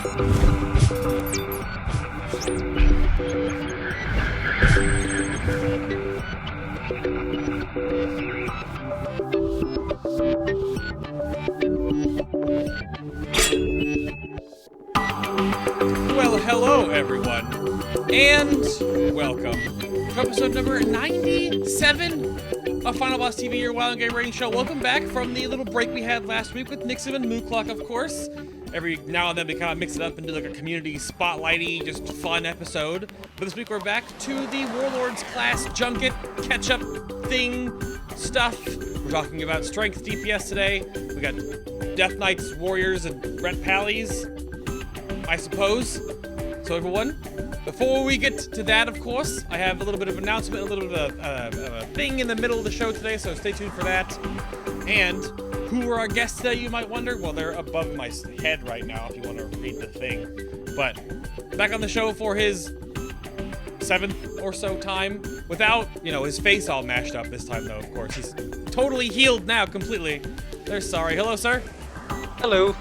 Well, hello everyone, and welcome to episode number 97 of FinalBossTV, your wild and game rating show. Welcome back from the little break we had last week with Nixon and Mooclock, of course. Every now and then we kind of mix it up and do like a community spotlighty, just fun episode. But this week we're back to the Warlords class Junket Ketchup thing stuff. We're talking about Strength DPS today. We got Death Knights, Warriors, and Ret Pallies, I suppose. So everyone, before we get to that, of course, I have a little bit of an announcement, a little bit of a thing in the middle of the show today, so stay tuned for that. And who are our guests today, you might wonder? Well, they're above my head right now if you want to read the thing. But back on the show for his 7th or so time, without, you know, his face all mashed up this time, though, of course. He's totally healed now, completely. They're sorry. Hello, sir. Hello.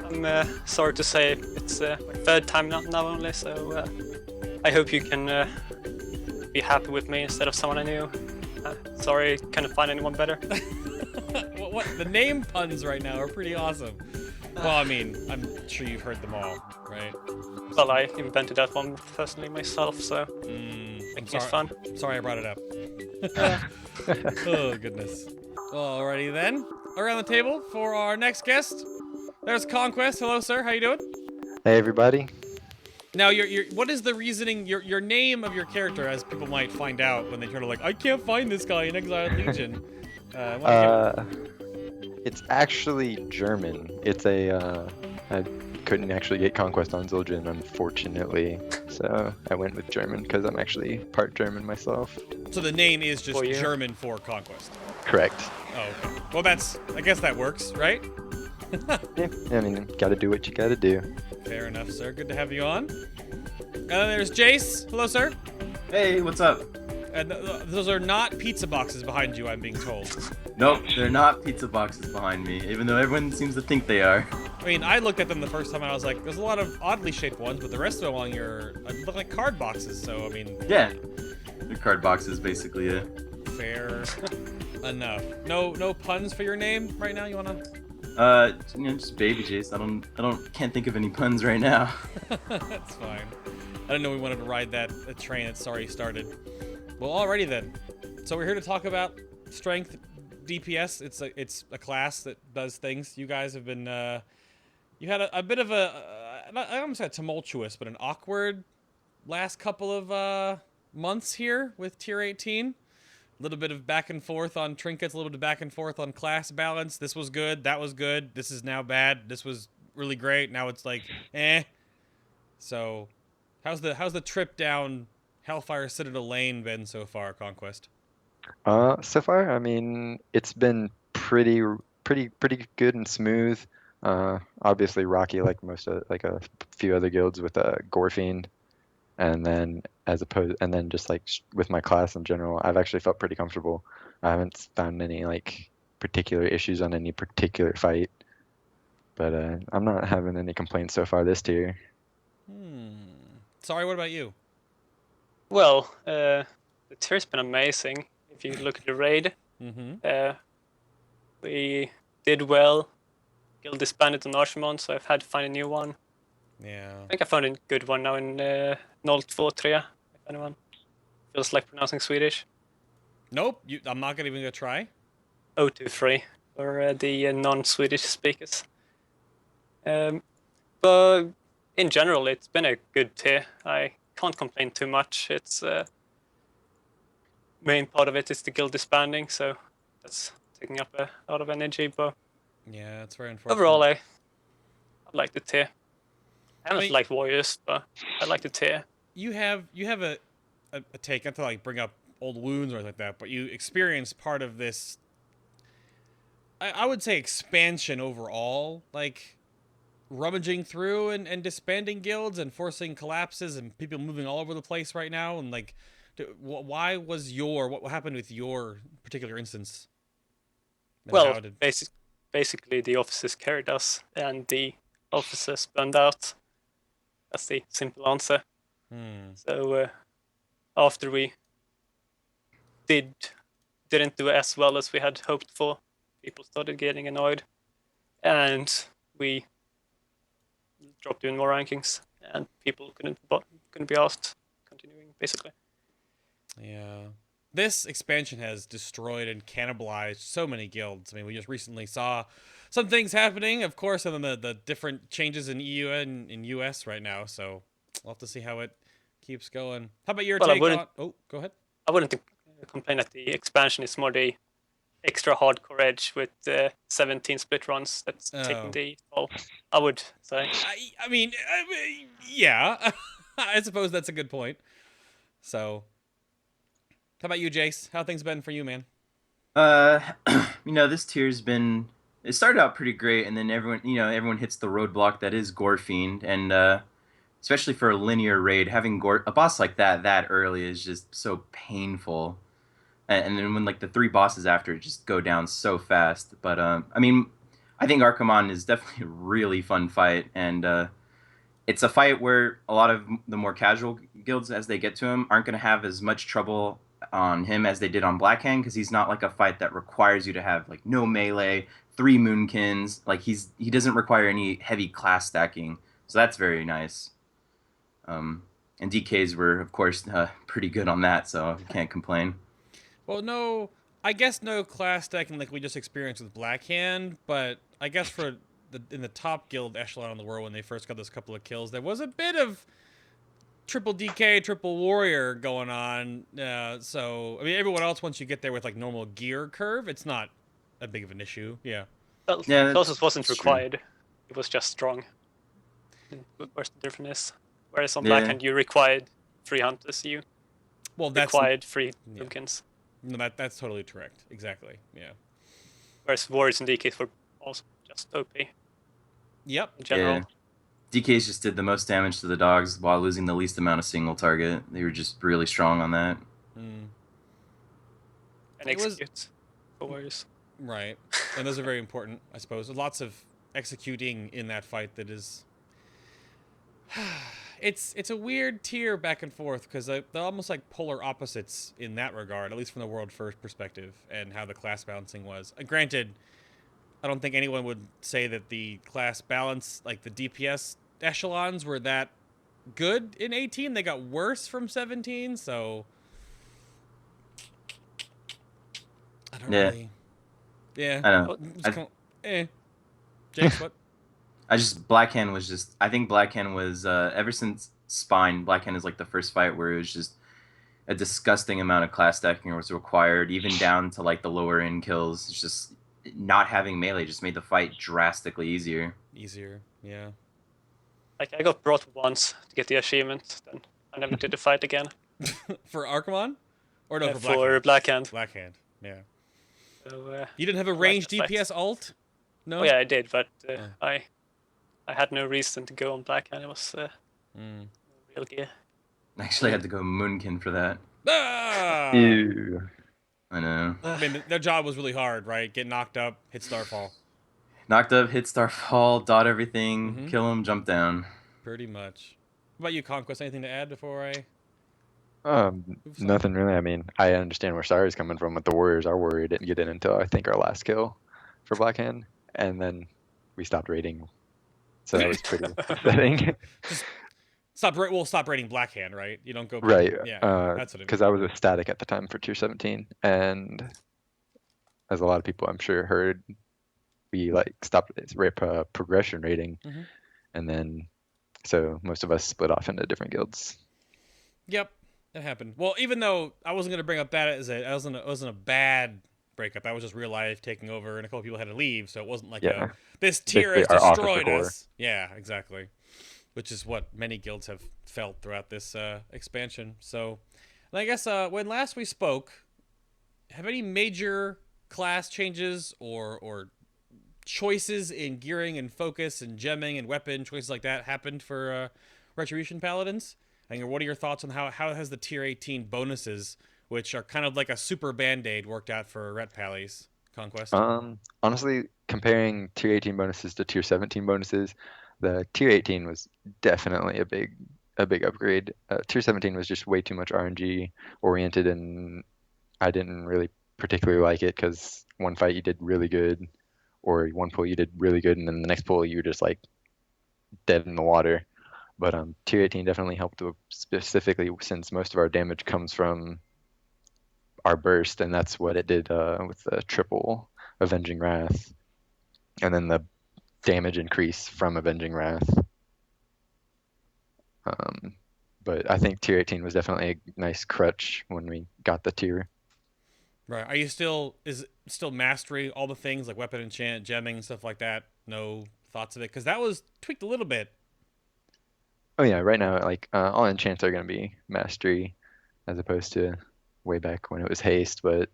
I'm sorry to say it's my 3rd time now only, so I hope you can be happy with me instead of someone I knew. Sorry, couldn't find anyone better. What? The name puns right now are pretty awesome. Well, I mean, I'm sure you've heard them all, right? Well, I invented that one personally myself, so I think it's fun. Sorry I brought it up. Oh, goodness. Alrighty then. Around the table for our next guest, there's Conquest. Hello, sir. How you doing? Hey, everybody. Now, what is the reasoning, your name of your character, as people might find out when they try to I can't find this guy in Exiled Legion. It's actually German. It's I couldn't actually get Conquest on Zildjian, unfortunately, so I went with German because I'm actually part German myself. So the name is just German for Conquest? Correct. Oh, okay. Well, I guess that works, right? Yeah, I mean, gotta do what you gotta do. Fair enough, sir. Good to have you on. There's Jace. Hello, sir. Hey, what's up? And those are not pizza boxes behind you, I'm being told. Nope, they're not pizza boxes behind me, even though everyone seems to think they are. I mean, I looked at them the first time and I was like, there's a lot of oddly shaped ones, but the rest of them on your look like card boxes, so I mean... Yeah, they're card boxes, basically, yeah. Fair enough. No puns for your name right now, you wanna... You know, just Baby Jace. Can't think of any puns right now. That's fine. I didn't know we wanted to ride that train that's already started. Well, alrighty then. So we're here to talk about Strength DPS. It's a class that does things. You guys have been, you had a bit of I almost said tumultuous, but an awkward last couple of months here with Tier 18. A little bit of back and forth on Trinkets, a little bit of back and forth on class balance. This was good, that was good, this is now bad, this was really great, now it's like, eh. So, how's the trip down Hellfire Citadel Lane been so far, Conquest? So far, I mean, it's been pretty good and smooth. Obviously rocky like a few other guilds with Gorfiend. And then just like with my class in general, I've actually felt pretty comfortable. I haven't found any like particular issues on any particular fight, but I'm not having any complaints so far this tier. Sorry, what about you? Well, the tier's been amazing. If you look at the raid, we did well. Guild disbanded on Archimon, so I've had to find a new one. Yeah. I think I found a good one now in 023, if anyone feels like pronouncing Swedish. Nope, I'm not even gonna try. 023 for the non-Swedish speakers. But in general, it's been a good tier. I can't complain too much. It's main part of it is the guild disbanding, so that's taking up a lot of energy. But yeah, it's very unfortunate. Overall, I like the tier. I haven't liked Warriors, but I like the tier. You have a take, not to like bring up old wounds or anything like that, but you experienced part of this, I would say, expansion overall, like rummaging through and disbanding guilds and forcing collapses and people moving all over the place right now. And like, why was what happened with your particular instance? Well, basically the officers carried us, and the officers burned out. That's the simple answer. So after we didn't do as well as we had hoped for, people started getting annoyed, and we dropped in more rankings, and people couldn't be asked continuing basically. Yeah. This expansion has destroyed and cannibalized so many guilds. I mean, we just recently saw some things happening, of course, and then the different changes in EU and in US right now. So we'll have to see how it keeps going. How about your take on... Oh, go ahead. I wouldn't complain that the expansion is more the extra hardcore edge with 17 split runs that's taking the toll. I would say. I mean, yeah. I suppose that's a good point. So... How about you, Jace? How things been for you, man? This tier's been. It started out pretty great, and then everyone hits the roadblock that is Gorefiend, and especially for a linear raid, having a boss like that early is just so painful. And then when like the 3 bosses after it just go down so fast. But I think Archimon is definitely a really fun fight, and it's a fight where a lot of the more casual guilds, as they get to him, aren't going to have as much trouble on him as they did on Blackhand, because he's not like a fight that requires you to have like no melee, 3 Moonkins. Like he doesn't require any heavy class stacking, so that's very nice. And DKs were of course pretty good on that, so I can't complain. Well, I guess no class stacking like we just experienced with Blackhand, but I guess for in the top guild echelon in the world when they first got those couple of kills, there was a bit of triple DK, triple warrior going on. So, I mean, everyone else, once you get there with like normal gear curve, it's not a big of an issue. Yeah. Well, yeah, Colossus wasn't required. True. It was just strong. Where's the difference? Whereas on Blackhand, you required 3 hunters. You required 3 Moonkins. No, that's totally correct. Exactly. Yeah. Whereas warriors and DKs were also just OP. Yep. In general. Yeah. DKs just did the most damage to the dogs while losing the least amount of single target. They were just really strong on that. And execute for warriors. Right. And those are very important, I suppose. Lots of executing in that fight that is... It's a weird tier back and forth, because they're almost like polar opposites in that regard, at least from the World First perspective, and how the class balancing was. Granted, I don't think anyone would say that the class balance, like the DPS echelons, were that good in 18. They got worse from 17, so... I don't really... Yeah. I know. Jace, what? Blackhand was just... I think Blackhand was... ever since Spine, Blackhand is like the first fight where it was just a disgusting amount of class stacking was required, even down to like the lower end kills. It's just... Not having melee just made the fight drastically easier. Yeah. Like, I got brought once to get the achievement, then I never did the fight again. For Archimon? Or no, for Blackhand. Blackhand, yeah. So, you didn't have a ranged DPS ult? No? Oh yeah, I did, but I had no reason to go on Blackhand. It was real gear. I actually had to go Moonkin for that. Ah! Ew. I know. I mean, their job was really hard, right? Get knocked up, hit Starfall. Knocked up, hit Starfall, dot everything, kill him, jump down. Pretty much. What about you, Conquest? Anything to add before I... Nothing really. I mean, I understand where Sarri's coming from with the Warriors. Our Warrior didn't get in until, I think, our last kill for Blackhand, and then we stopped raiding. So that was pretty upsetting. Stop raiding Blackhand, right? You don't go... Right. Yeah, that's what it means. Because I was a static at the time for tier 17, and as a lot of people I'm sure heard, we like stopped progression rating, and then so most of us split off into different guilds. Yep, that happened. Well, even though I wasn't gonna bring up that as it wasn't a bad breakup. That was just real life taking over, and a couple people had to leave, so it wasn't like this tier has destroyed us. Yeah, exactly. Which is what many guilds have felt throughout this expansion. So, and I guess when last we spoke, have any major class changes or choices in gearing and focus and gemming and weapon choices like that happened for Retribution Paladins? And what are your thoughts on how has the tier 18 bonuses, which are kind of like a super band-aid, worked out for Ret Pallies? Conquest? Honestly, comparing tier 18 bonuses to tier 17 bonuses, the tier 18 was definitely a big upgrade. Tier 17 was just way too much RNG oriented, and I didn't really particularly like it because one fight you did really good, or one pull you did really good, and then the next pull you were just like dead in the water. But tier 18 definitely helped specifically since most of our damage comes from our burst, and that's what it did with the triple Avenging Wrath, and then the damage increase from Avenging Wrath. But I think tier 18 was definitely a nice crutch when we got the tier. Right. Are you still mastery all the things like weapon enchant, gemming, stuff like that? No thoughts of it? Because that was tweaked a little bit. Oh yeah, right now like all enchants are gonna be mastery as opposed to way back when it was haste, but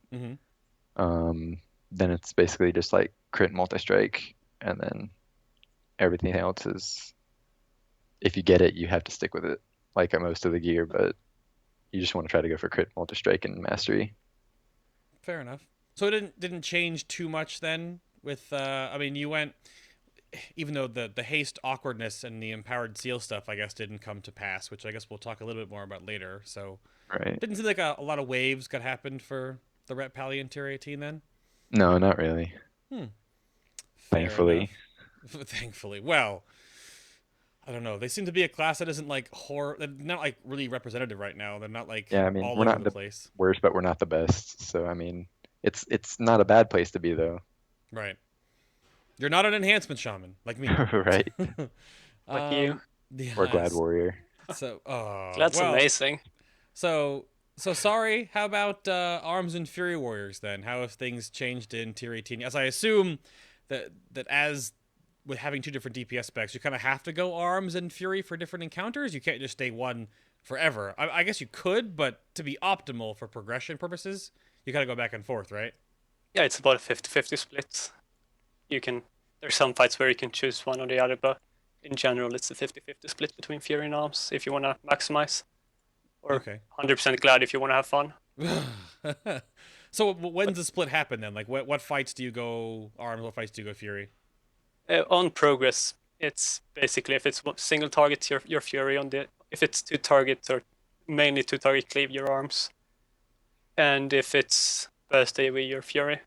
then it's basically just like crit multi-strike, and then everything else is, if you get it, you have to stick with it, like at most of the gear, but you just want to try to go for crit multi-strike and mastery. Fair enough. So it didn't change too much then with I mean you went, even though the haste awkwardness and the empowered seal stuff I guess didn't come to pass, which I guess we'll talk a little bit more about later. So Right. didn't seem like a lot of waves got happened for the Ret Pally tier 18 then? No, not really. Thankfully. Thankfully. Well, I don't know. They seem to be a class that isn't like they're not like really representative right now. They're not like Yeah, I mean, all we're over not the the place. worst, but we're not the best. So I mean, it's not a bad place to be though. Right. You're not an enhancement shaman like me. Right. Like you. Yeah, Or Glad Warrior. So, That's well, amazing. So sorry. How about Arms and Fury Warriors then? How have things changed in tier 18? As I assume that as with having two different DPS specs, you kind of have to go Arms and Fury for different encounters. You can't just stay one forever. I guess you could, but to be optimal for progression purposes, you gotta go back and forth, right? Yeah, it's about a 50-50 split. There's some fights where you can choose one or the other, but in general, it's a 50-50 split between Fury and Arms if you want to maximize. Or Okay. 100% Glad if you want to have fun. So when's the split happen then? Like what fights do you go Arms? What fights do you go Fury? On progress, it's basically if it's single target, your Fury. If it's two targets or mainly two target cleave, your Arms. And if it's burst AoE, your Fury.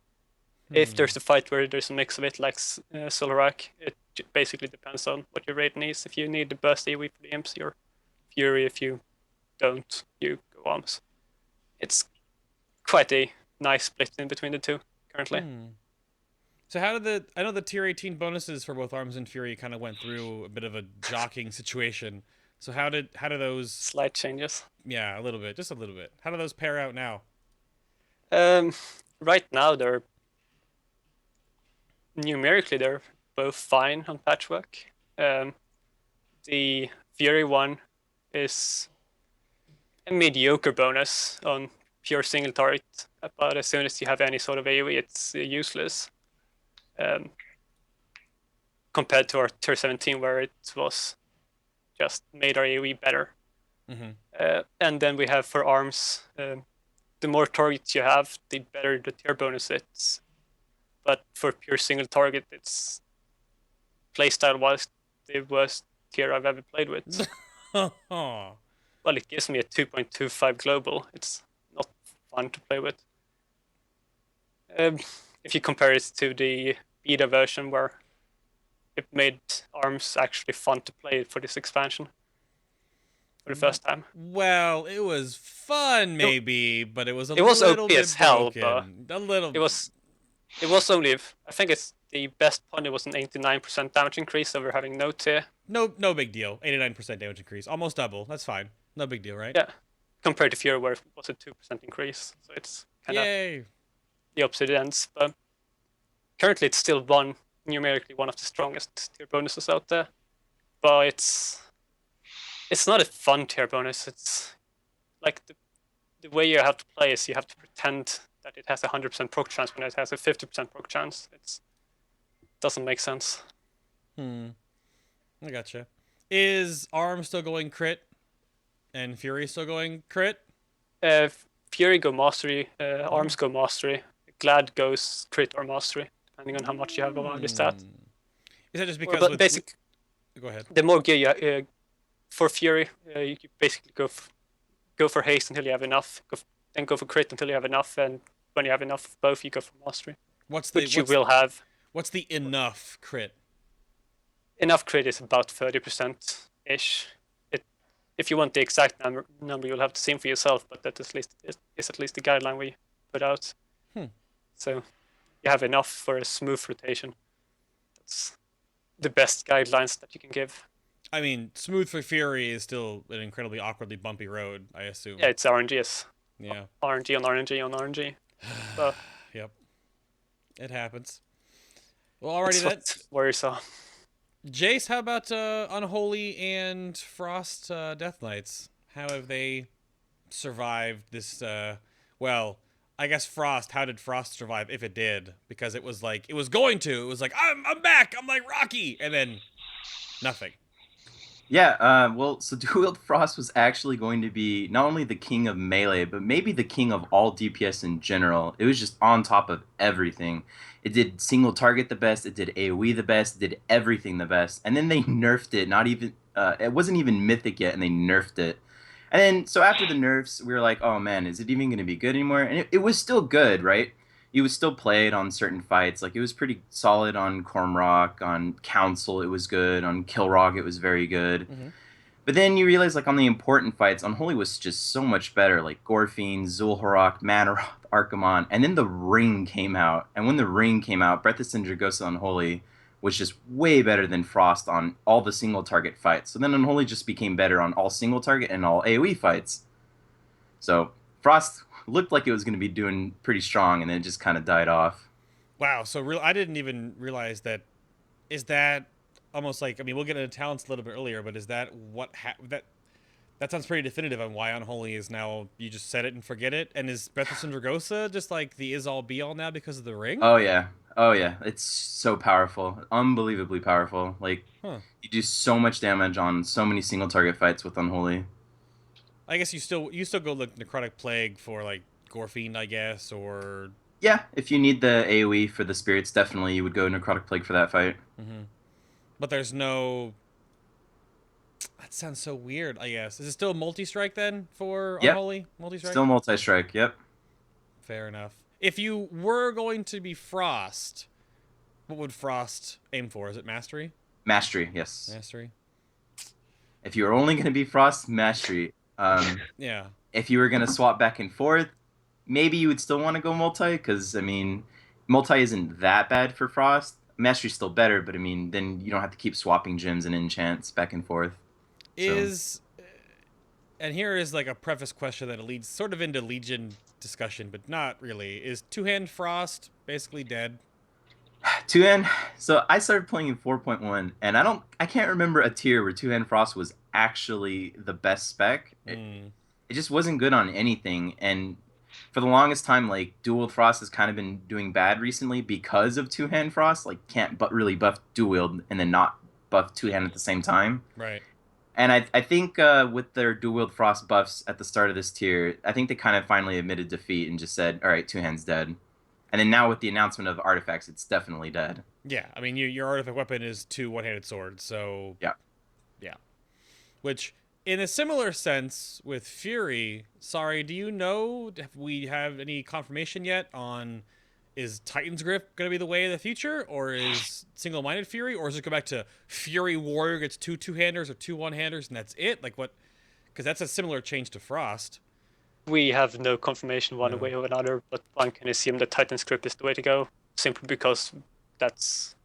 If there's a fight where there's a mix of it, like Solarak, it basically depends on what your raid needs. If you need the burst AoE for the imps, your Fury. If you don't, you go Arms. It's quite a nice split in between the two currently. So how did I know the tier 18 bonuses for both Arms and Fury kind of went through a bit of a jockeying situation. So how do those Slight changes? Yeah, a little bit, just a little bit. How do those pair out now? Right now they're numerically both fine on patchwork. The Fury one is a mediocre bonus on pure single target, but as soon as you have any sort of AoE, it's useless. Compared to our tier 17, where it was just made our AoE better. And then we have for Arms, the more targets you have, the better the tier bonus is. But for pure single target, it's playstyle-wise the worst tier I've ever played with. Well, it gives me a 2.25 global. It's not fun to play with. If you compare it to the beta version, where it made Arms actually fun to play for this expansion for the first time. Well, it was fun, maybe, but it was a it was little OP bit as hell, broken. but A little. It was only, I think it's the best point. It was an 89% damage increase over having no tier. No big deal. 89% damage increase, almost double. That's fine. No big deal, right? Yeah, compared to Fury, where it was a 2% increase. So it's kind of the opposite ends. But currently, it's still numerically one of the strongest tier bonuses out there. But it's not a fun tier bonus. It's like the way you have to play is you have to pretend that it has a 100% proc chance when it has a 50% proc chance. It doesn't make sense. I gotcha. Is Arm still going crit? And Fury still going crit? Fury go mastery, Arms go mastery, Glad goes crit or mastery, depending on how much you have of the stat. Is that just because Go ahead. The more gear you for Fury, you basically go for haste until you have enough, then go for crit until you have enough, and when you have enough of both, you go for mastery, which you will have. What's the enough crit? Enough crit is about 30% ish. If you want the exact number, you'll have to see for yourself. But that is at least the guideline we put out. So you have enough for a smooth rotation. That's the best guidelines that you can give. I mean, smooth for Fury is still an incredibly awkwardly bumpy road, I assume. Yeah, it's RNGs. Yeah. RNG on RNG on RNG. So, yep. It happens. Well, already that worries are. Jace, how about Unholy and Frost Death Knights? How have they survived this? Well, I guess Frost. How did Frost survive, if it did? Because it was like it was going to. It was like I'm back. I'm like Rocky, and then nothing. Yeah, well, so Dual-Wield Frost was actually going to be not only the king of melee, but maybe the king of all DPS in general. It was just on top of everything. It did single target the best, it did AoE the best, it did everything the best. And then they nerfed it, it wasn't even mythic yet, and they nerfed it. And then, so after the nerfs, we were like, oh man, is it even going to be good anymore? And it was still good, right? You would still play it on certain fights. Like, it was pretty solid on Cormrock, on Council it was good, on Kilrog it was very good. Mm-hmm. But then you realize, like, on the important fights, Unholy was just so much better. Like, Gorfiend, Zul'Harrak, Manaroth, Archimonde, and then the Ring came out. And when the Ring came out, Breath of Sindragosa Unholy was just way better than Frost on all the single-target fights. So then Unholy just became better on all single-target and all AoE fights. So Frost looked like it was going to be doing pretty strong, and then it just kind of died off. Wow, so I didn't even realize that. Is that almost like, I mean, we'll get into talents a little bit earlier, but is that what that sounds pretty definitive on why Unholy is now, you just set it and forget it? And is Breath of Sindragosa just like the is-all be-all now because of the Ring? Oh yeah, it's so powerful, unbelievably powerful. Like, you do so much damage on so many single target fights with Unholy. I guess you still go look Necrotic Plague for like Gorfiend, I guess, or yeah, if you need the AoE for the spirits, definitely you would go Necrotic Plague for that fight. Mm-hmm. But there's no. That sounds so weird. I guess is it still multi-strike then for Unholy? Multi-strike. Still multi-strike. Yep. Fair enough. If you were going to be Frost, what would Frost aim for? Is it Mastery? Mastery, yes. Mastery. If you were only going to be Frost, Mastery. Yeah. If you were going to swap back and forth, maybe you would still want to go multi, because, I mean, multi isn't that bad for Frost. Mastery's still better, but, I mean, then you don't have to keep swapping gems and enchants back and forth. And here is like a preface question that leads sort of into Legion discussion, but not really. Is Two-Hand Frost basically dead? Two-Hand, so I started playing in 4.1, and I can't remember a tier where Two-Hand Frost was actually the best spec. It just wasn't good on anything, and for the longest time, like, Dual-Wield Frost has kind of been doing bad recently because of Two-Hand Frost. Like, can't really buff Dual-Wield and then not buff Two-Hand at the same time. Right. And I think with their Dual-Wield Frost buffs at the start of this tier, I think they kind of finally admitted defeat and just said, all right, Two-Hand's dead. And then now with the announcement of artifacts, it's definitely dead. Yeah, I mean, your artifact weapon is 2 one-handed swords, so... Yeah. Yeah. Which, in a similar sense, with Fury, sorry, do you know, if we have any confirmation yet on, is Titan's Grip going to be the way of the future, or is single-minded Fury, or is it go back to Fury Warrior gets 2 two-handers or 2 one-handers, and that's it? Like, what? Because that's a similar change to Frost. We have no confirmation one way or another, but one can assume that Titan's Grip is the way to go, simply because that's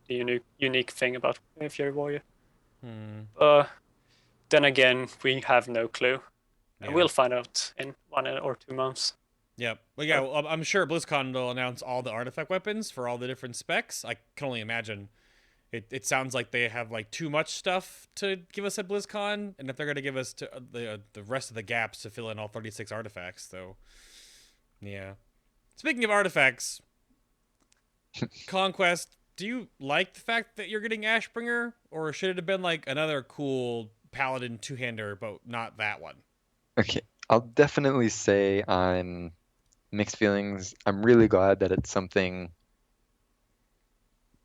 the unique thing about Fury Warrior. Then again, we have no clue. Yeah. And we'll find out in 1 or 2 months. Yep. Well, yeah, well, I'm sure BlizzCon will announce all the artifact weapons for all the different specs. I can only imagine. It sounds like they have like too much stuff to give us at BlizzCon, and if they're going to give us to the rest of the gaps to fill in all 36 artifacts, so yeah. Speaking of artifacts, Conquest, do you like the fact that you're getting Ashbringer, or should it have been like another cool Paladin two-hander, but not that one? Okay, I'll definitely say I'm mixed feelings. I'm really glad that it's something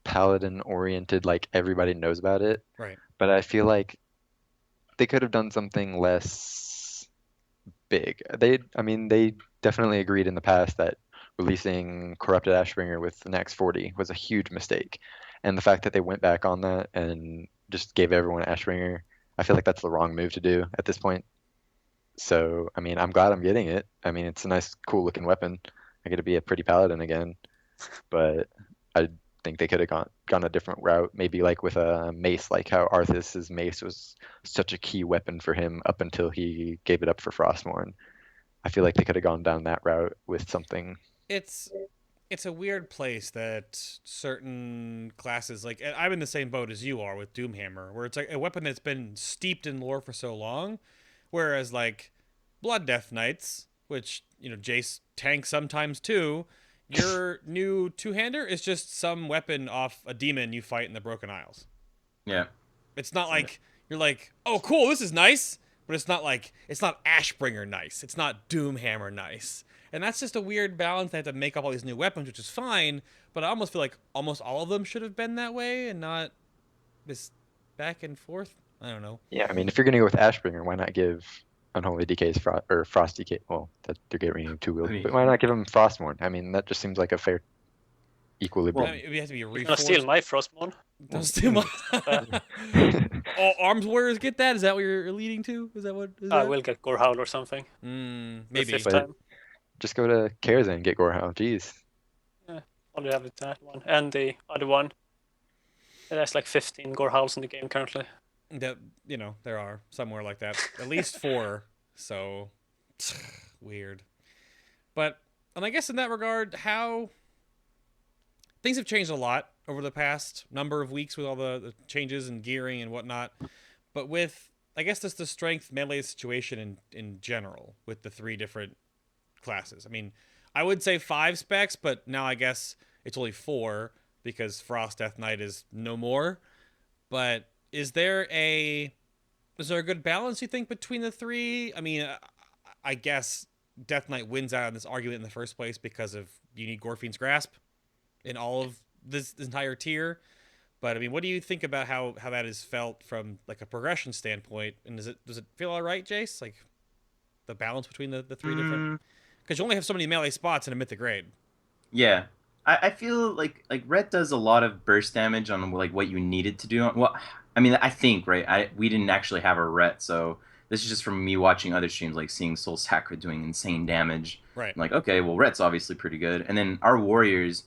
paladin oriented, like everybody knows about it. Right. But I feel like they could have done something less big. I mean, they definitely agreed in the past that releasing Corrupted Ashbringer with the next 40 was a huge mistake. And the fact that they went back on that and just gave everyone Ashbringer, I feel like that's the wrong move to do at this point. So, I mean, I'm glad I'm getting it. I mean, it's a nice, cool looking weapon. I get to be a pretty paladin again. But I think they could have gone a different route, maybe like with a mace, like how Arthas's mace was such a key weapon for him up until he gave it up for Frostmourne. I feel like they could have gone down that route with something. It's a weird place that certain classes, like I'm in the same boat as you are with Doomhammer, where it's like a weapon that's been steeped in lore for so long, whereas like Blood Death Knights, which Jace tanks sometimes too, your new two-hander is just some weapon off a demon you fight in the Broken Isles. Yeah. It's not like you're like, oh cool, this is nice, but it's not Ashbringer nice. It's not Doomhammer nice. And that's just a weird balance. They have to make up all these new weapons, which is fine, but I almost feel like almost all of them should have been that way and not this back and forth. I don't know. Yeah, I mean, if you're gonna go with Ashbringer, why not give Unholy DK's or Frost DK? Well, that they're getting two wield, but why not give him Frostmourne? I mean, that just seems like a fair equilibrium. I mean, it has to be a You're gonna steal my Frostmourne? Don't steal my. All arms warriors get that? Is that what you're leading to? Is that what? I will get Gorehowl or something. Maybe. The fifth time. Just go to Karazhan and get Gorehowl. Jeez. Yeah, only have that one and the other one. There's like 15 Gorehowls in the game currently. That there are somewhere like that. At least 4. So weird. But and I guess in that regard, how things have changed a lot over the past number of weeks with all the changes in gearing and whatnot. But with I guess that's the strength melee situation in general with the 3 different classes. I mean, I would say 5 specs, but now I guess it's only 4 because Frost Death Knight is no more. But is there a good balance, you think, between the 3? I mean, I guess Death Knight wins out in this argument in the first place because of you need Gorfiend's Grasp in all of this entire tier. But I mean, what do you think about how that is felt from like a progression standpoint? And does it feel all right, Jace? Like the balance between the 3 different? Because you only have so many melee spots in a mythic grade. Yeah, I feel like red does a lot of burst damage on like what you need it to do. Well, I mean, I think right. We didn't actually have a ret, so this is just from me watching other streams, like seeing Soul Sacra doing insane damage. Right. I'm like, okay, well, ret's obviously pretty good, and then our warriors,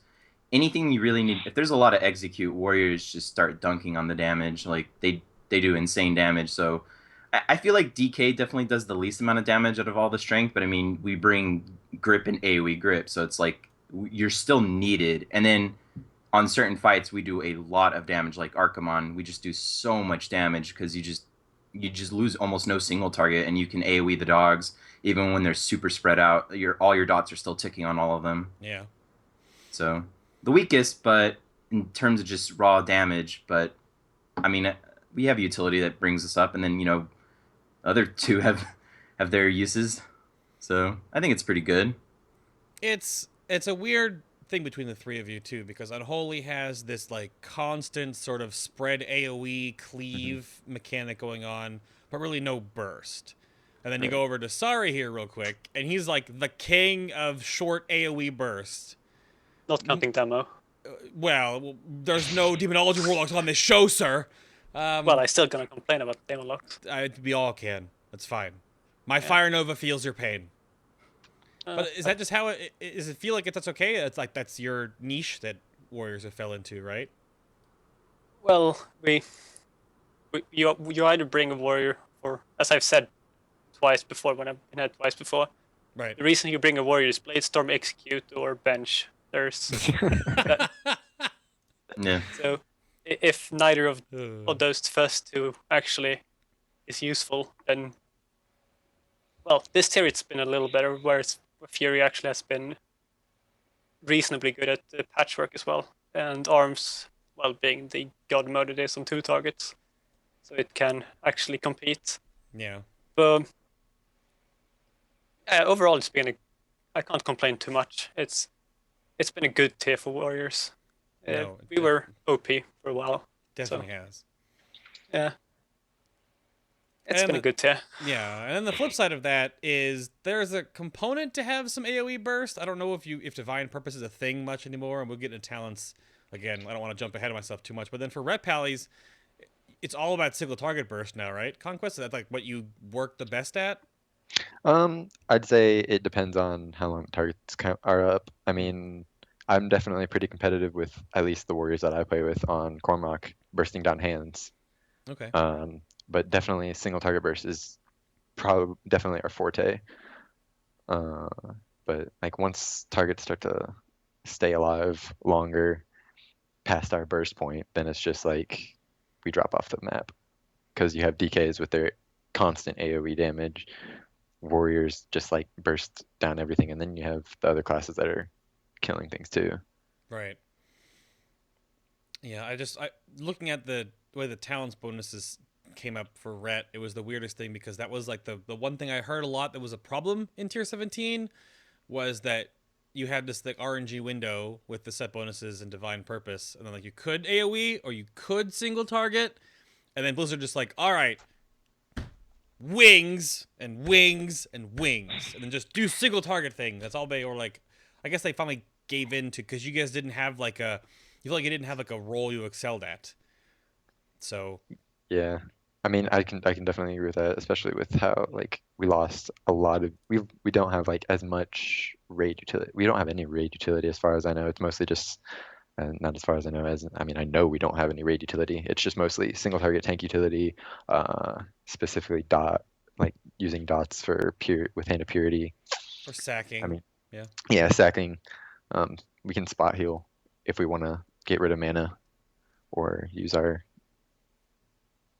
anything you really need. If there's a lot of execute, warriors just start dunking on the damage. Like they do insane damage. So I feel like DK definitely does the least amount of damage out of all the strength, but I mean, we bring grip and AoE grip, so it's like you're still needed. And then on certain fights, we do a lot of damage, like Archimon. We just do so much damage because you just lose almost no single target, and you can AoE the dogs even when they're super spread out. All your dots are still ticking on all of them. Yeah. So the weakest, but in terms of just raw damage, but I mean, we have utility that brings us up, and then other 2 have their uses. So I think it's pretty good. It's a weird thing between the 3 of you too, because Unholy has this like constant sort of spread AoE cleave mechanic going on, but really no burst. And then you go over to Sarri here real quick, and he's like the king of short AoE burst. Not counting demo. Well, there's no demonology warlocks on this show, sir. Well, I still gonna complain about demo locks. We all can. That's fine. My Fire Nova feels your pain. But is that just how does it feel like that's okay? It's like that's your niche that warriors have fell into, right? Well, you either bring a warrior, or as I've said twice before when I've been here twice before. Right. The reason you bring a warrior is Bladestorm, Execute, or Bench. There's Yeah. So if neither of those first 2 actually is useful, then well, this tier it's been a little better, whereas Fury actually has been reasonably good at the patchwork as well, and Arms, well, being the god mode it is on 2 targets, so it can actually compete. Yeah. But overall, I can't complain too much. It's been a good tier for warriors. No, We were OP for a while. definitely So, has. yeah. It's And been a good tier. Yeah, and then the flip side of that is there's a component to have some AoE burst. I don't know if Divine Purpose is a thing much anymore, and we'll get into talents again. I don't want to jump ahead of myself too much, but then for Ret Pallies, it's all about single target burst now, right? Conquest, is that like what you work the best at? I'd say it depends on how long targets are up. I Hmm. mean, I'm definitely pretty competitive with at least the warriors that I play with on Cornrock, bursting down hands. Okay. Um, but definitely single target burst is probably definitely our forte. Uh, but like once targets start to stay alive longer past our burst point, then it's just like we drop off the map because you have DKs with their constant AoE damage. Warriors just like burst down everything, and then you have the other classes that are killing things too. Right. Yeah, I looking at the way the talents bonuses came up for Ret, it was the weirdest thing because that was like the one thing I heard a lot that was a problem in tier 17 was that you had this like RNG window with the set bonuses and divine purpose, and then like you could AoE or you could single target, and then Blizzard just like, all right, wings and wings and wings, and then just do single target thing. That's all they or like. I guess they finally gave in to because you guys didn't have like a, you feel like you didn't have like a role you excelled at. So Yeah. I mean, I can definitely agree with that, especially with how like we lost a lot of we don't have like as much raid utility. We don't have any raid utility as far as I know. It's mostly just not as far as I know as I mean I know we don't have any raid utility. It's just mostly single target tank utility, specifically dot like using dots for pure with Hand of Purity. or I sacking, mean, yeah. yeah, sacking. We can spot heal if we want to get rid of mana or use our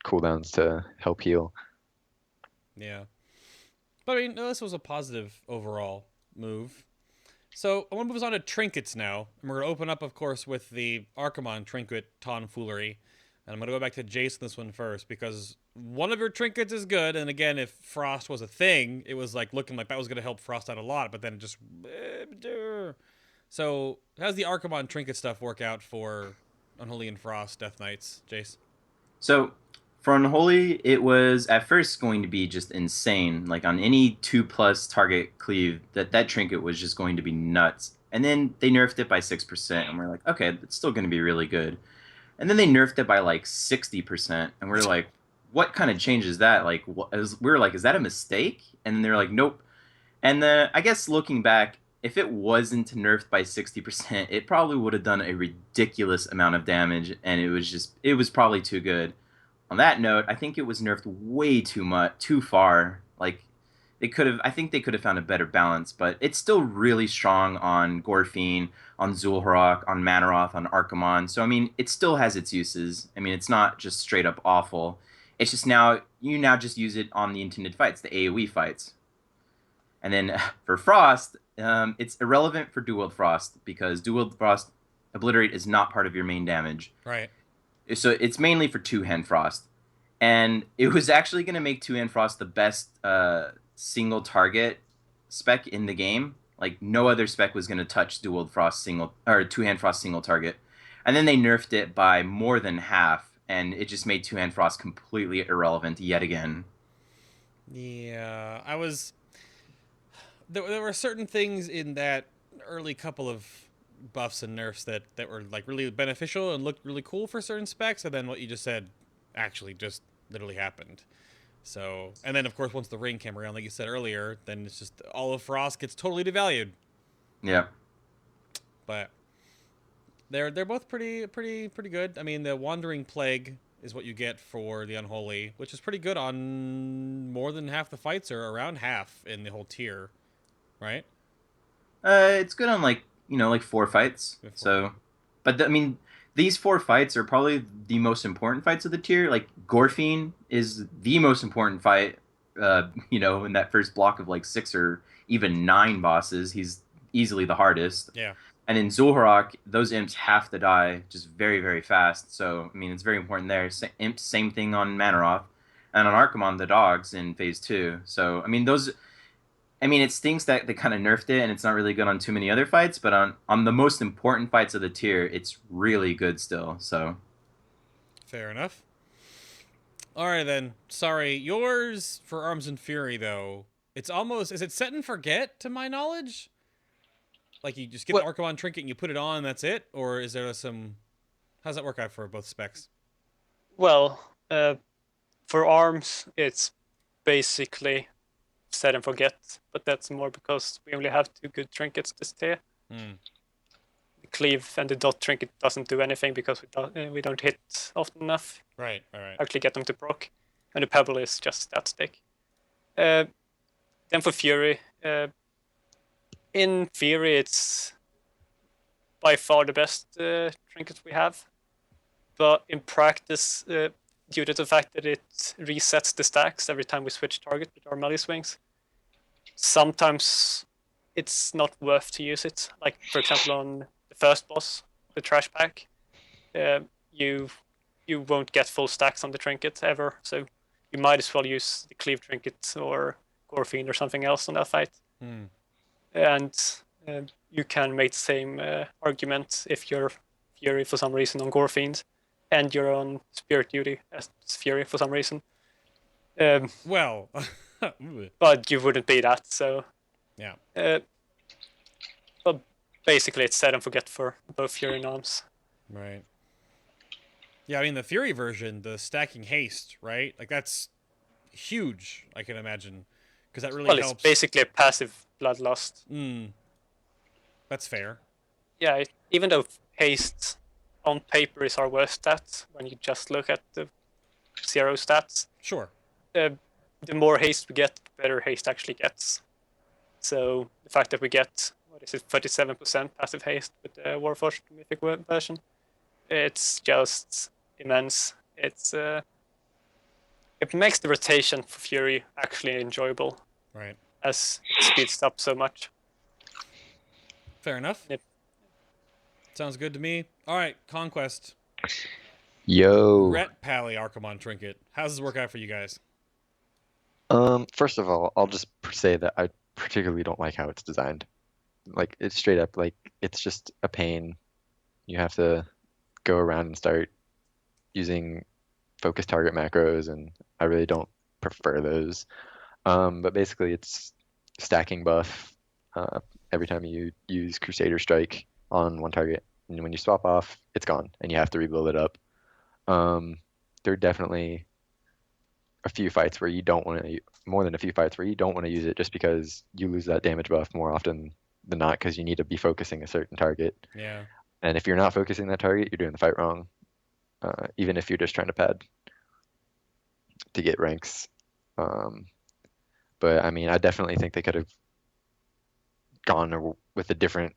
cooldowns to help heal. Yeah. But I mean, no, this was a positive overall move. So I want to move us on to trinkets now. And we're going to open up, of course, with the Archimon trinket tomfoolery. And I'm going to go back to Jace this one first because one of your trinkets is good. And again, if Frost was a thing, it was like looking like that was going to help Frost out a lot. But then it just. So, how's the Archimon trinket stuff work out for Unholy and Frost Death Knights, Jace? So for Unholy, it was at first going to be just insane. Like on any 2+ target cleave, that trinket was just going to be nuts. And then they nerfed it by 6%, and we're like, okay, it's still going to be really good. And then they nerfed it by like 60%, and we're like, what kind of change is that? Like, we were like, is that a mistake? And then they're like, nope. And I guess looking back, if it wasn't nerfed by 60%, it probably would have done a ridiculous amount of damage, and it was probably too good. On that note, I think it was nerfed way too much, too far. Like, I think they could have found a better balance, but it's still really strong on Gorfine, on Zul'Harrak, on Manaroth, on Archimon. So, I mean, it still has its uses. I mean, it's not just straight up awful. It's just you now just use it on the intended fights, the AoE fights. And then for Frost, it's irrelevant for Dual Frost because Dual Frost Obliterate is not part of your main damage. Right. So it's mainly for Two-Hand Frost. And it was actually going to make Two-Hand Frost the best single target spec in the game. Like no other spec was going to touch Dual Frost single or Two-Hand Frost single target. And then they nerfed it by more than half, and it just made Two-Hand Frost completely irrelevant yet again. Yeah, there were certain things in that early couple of buffs and nerfs that were like really beneficial and looked really cool for certain specs, and then what you just said actually just literally happened. So, and then of course once the ring came around, like you said earlier, then it's just all of Frost gets totally devalued. Yeah. But they're both pretty good. I mean, the Wandering Plague is what you get for the Unholy, which is pretty good on more than half the fights, or around half in the whole tier, right? It's good on like 4 fights. So, but I mean, these 4 fights are probably the most important fights of the tier. Like Gorfine is the most important fight. In that first block of like 6 or even 9 bosses, he's easily the hardest. Yeah. And in Zul'Harrak, those imps have to die just very, very fast. So, I mean, it's very important there. Imps, same thing on Manaroth. And on Archimon, the dogs in Phase 2. So, I mean, those I mean, it stinks that they kind of nerfed it, and it's not really good on too many other fights. But on the most important fights of the tier, it's really good still. So Fair enough. All right then. Sorry, yours for Arms and Fury though. It's almost is it set and forget to my knowledge? Like you just get the Well, Archimon trinket and you put it on and that's it, or is there some? How's that work out for both specs? well, for arms, it's basically set and forget, but that's more because we only have 2 good trinkets this tier. Hmm. The cleave and the dot trinket doesn't do anything because we don't hit often enough. Right. All right. Actually get them to proc, and the pebble is just stat stick. Then for fury, in theory it's by far the best trinket we have, but in practice, due to the fact that it resets the stacks every time we switch target with our melee swings, sometimes it's not worth to use it. Like for example on the first boss, the trash pack, you won't get full stacks on the trinket ever, so you might as well use the cleave trinket or gore fiend or something else on that fight. Hmm. And you can make the same argument if you're fury for some reason on gore fiend, and you're on spirit duty as fury for some reason. Well. But you wouldn't be that, so Yeah. but basically it's set and forget for both fury and arms. Right. Yeah, I mean the Fury version, the stacking haste, right? Like that's huge. I can imagine, because that really Well, helps. it's basically a passive bloodlust. That's fair. Yeah, even though haste on paper is our worst stat, when you just look at the 0 stats, Sure. the more haste we get, the better haste actually gets. So the fact that we get, 37% passive haste with the Warforged Mythic version, it's just immense. It makes the rotation for Fury actually enjoyable, Right. as it speeds up so much. Fair enough. Yep. Sounds good to me. All right, Conquest. Yo. Ret Pally Archimon Trinket. How does this work out for you guys? First of all, I'll just say that I particularly don't like how it's designed. Like it's straight up like it's just a pain. You have to go around and start using focus target macros, and I really don't prefer those. But basically, it's stacking buff every time you use Crusader Strike on one target, and when you swap off, it's gone, and you have to rebuild it up. There are definitely a few fights where you don't want to, more than a few fights where you don't want to use it just because you lose that damage buff more often than not because you need to be focusing a certain target. Yeah. And if you're not focusing that target, you're doing the fight wrong. Even if you're just trying to pad to get ranks. But I mean, I definitely think they could have gone with a different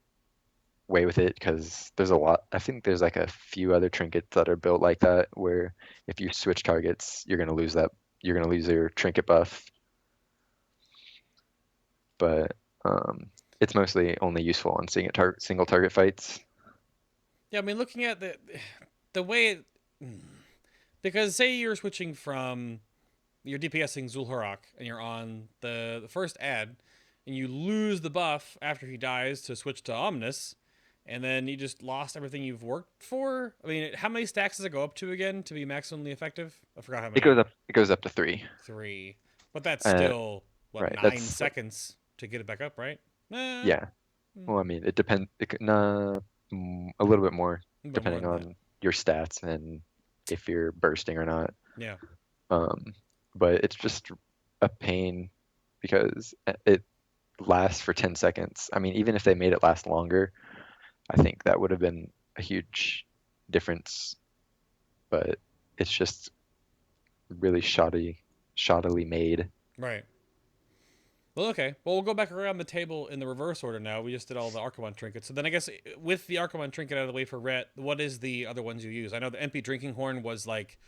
way with it because there's a lot. I think there's like a few other trinkets that are built like that where if you switch targets, you're gonna lose that. You're gonna lose your trinket buff. But it's mostly only useful on single target fights. Yeah, I mean, looking at the way it, because say you're switching from you're DPSing Zul'Harrak and you're on the first ad, and you lose the buff after he dies to switch to Omnis, and then you just lost everything you've worked for. I mean, how many stacks does it go up to again to be maximally effective? I forgot how many. It goes up to 3. 3, but that's still what right, 9 seconds to get it back up, right? Yeah. Well, I mean, it depends. A little bit more depending on your stats and if you're bursting or not. Yeah. But it's just a pain because it lasts for 10 seconds. I mean, even if they made it last longer, I think that would have been a huge difference. But it's just really shoddily made. Right. Well, okay. Well, we'll go back around the table in the reverse order now. We just did all the Archimon trinkets. So then I guess with the Archimon trinket out of the way for Ret, what is the other ones you use? I know the MP Drinking Horn was like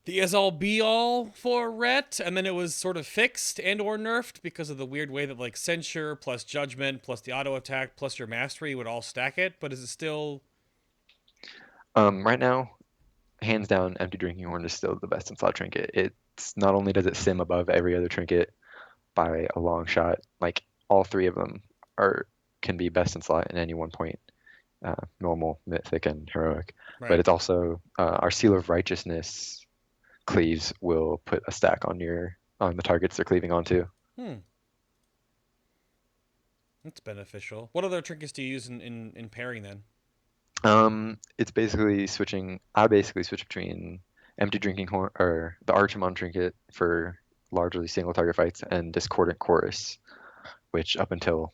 the is-all be-all for Ret, and then it was sort of fixed and or nerfed because of the weird way that like Censure plus Judgment plus the auto attack plus your Mastery would all stack it, but is it still... Right now, hands down, Empty Drinking Horn is still the best in slot trinket. It's not only does it sim above every other trinket, by a long shot. Like all three of them can be best in slot in any 1 point, normal, mythic, and heroic. Right. But it's also our Seal of Righteousness cleaves will put a stack on the targets they're cleaving onto. That's beneficial. What other trinkets do you use in pairing then? It's basically switching. I basically switch between Empty Drinking Horn or the Archimon Trinket for largely single target fights and Discordant Chorus, which up until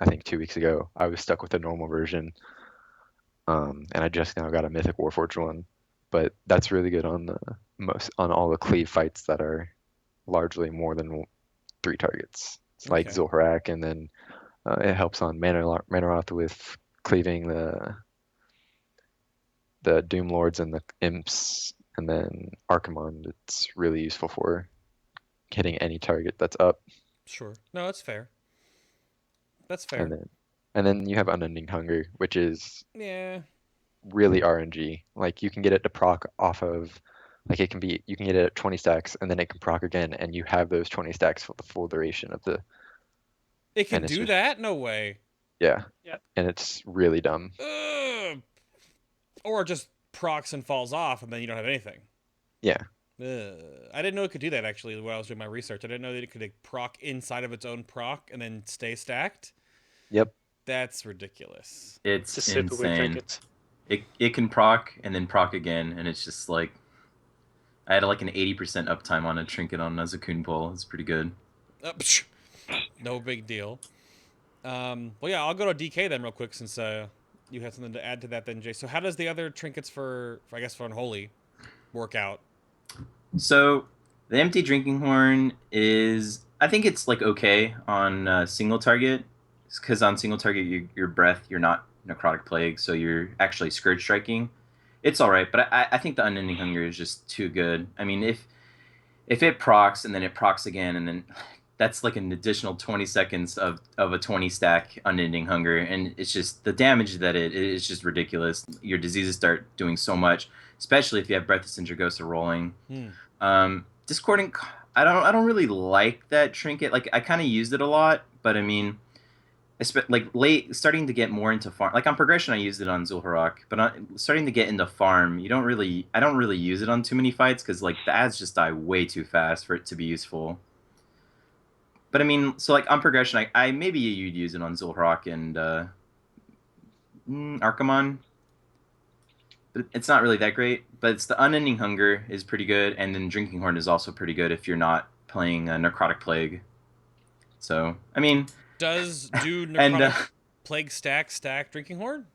I think 2 weeks ago I was stuck with the normal version, and I just now got a Mythic Warforged one. But that's really good on all the cleave fights that are largely more than 3 targets. It's like Okay. Zul'Harak, and then it helps on Manoroth with cleaving the Doom Lords and the Imps, and then Archimon. It's really useful for hitting any target that's up. Sure. No, that's fair. That's fair. And then you have Unending Hunger, which is Yeah. really RNG. Like you can get it to proc off of, like you can get it at 20 stacks, and then it can proc again, and you have those 20 stacks for the full duration of the. It can and it's do just- that? No way. Yeah. Yeah. And it's really dumb. Ugh. Or it just procs and falls off, and then you don't have anything. Yeah. I didn't know it could do that, actually, when I was doing my research. I didn't know that it could like, proc inside of its own proc and then stay stacked. Yep. That's ridiculous. It's a It's super weird insane. trinket. It can proc and then proc again, and it's just like I had like an 80% uptime on a trinket on Nazakun Pole. It's pretty good. No big deal. Well, yeah, I'll go to DK then real quick since you had something to add to that then, Jay. So how does the other trinkets for I guess, for Unholy work out? So the empty drinking horn is, I think it's like okay on single target, because on single target your breath, you're not necrotic plague, so you're actually scourge striking. It's all right, but I think the unending hunger is just too good. I mean, if it procs and then it procs again, and then that's like an additional 20 seconds of a 20 stack unending hunger, and it's just the damage that it is just ridiculous. Your diseases start doing so much, especially if you have Breath of Sindragosa rolling. Discordant, I don't really like that trinket. Like I kind of used it a lot, but I mean, like starting to get more into farm. Like on progression, I used it on Zul'Harak, but starting to get into farm, I don't really use it on too many fights because like the ads just die way too fast for it to be useful. But I mean, so like on progression, I maybe you'd use it on Zul'Harak and Archimon. But it's not really that great. But it's the Unending Hunger is pretty good, and then Drinking Horn is also pretty good if you're not playing Necrotic Plague. So I mean, Do Necrotic Plague stack Drinking Horn?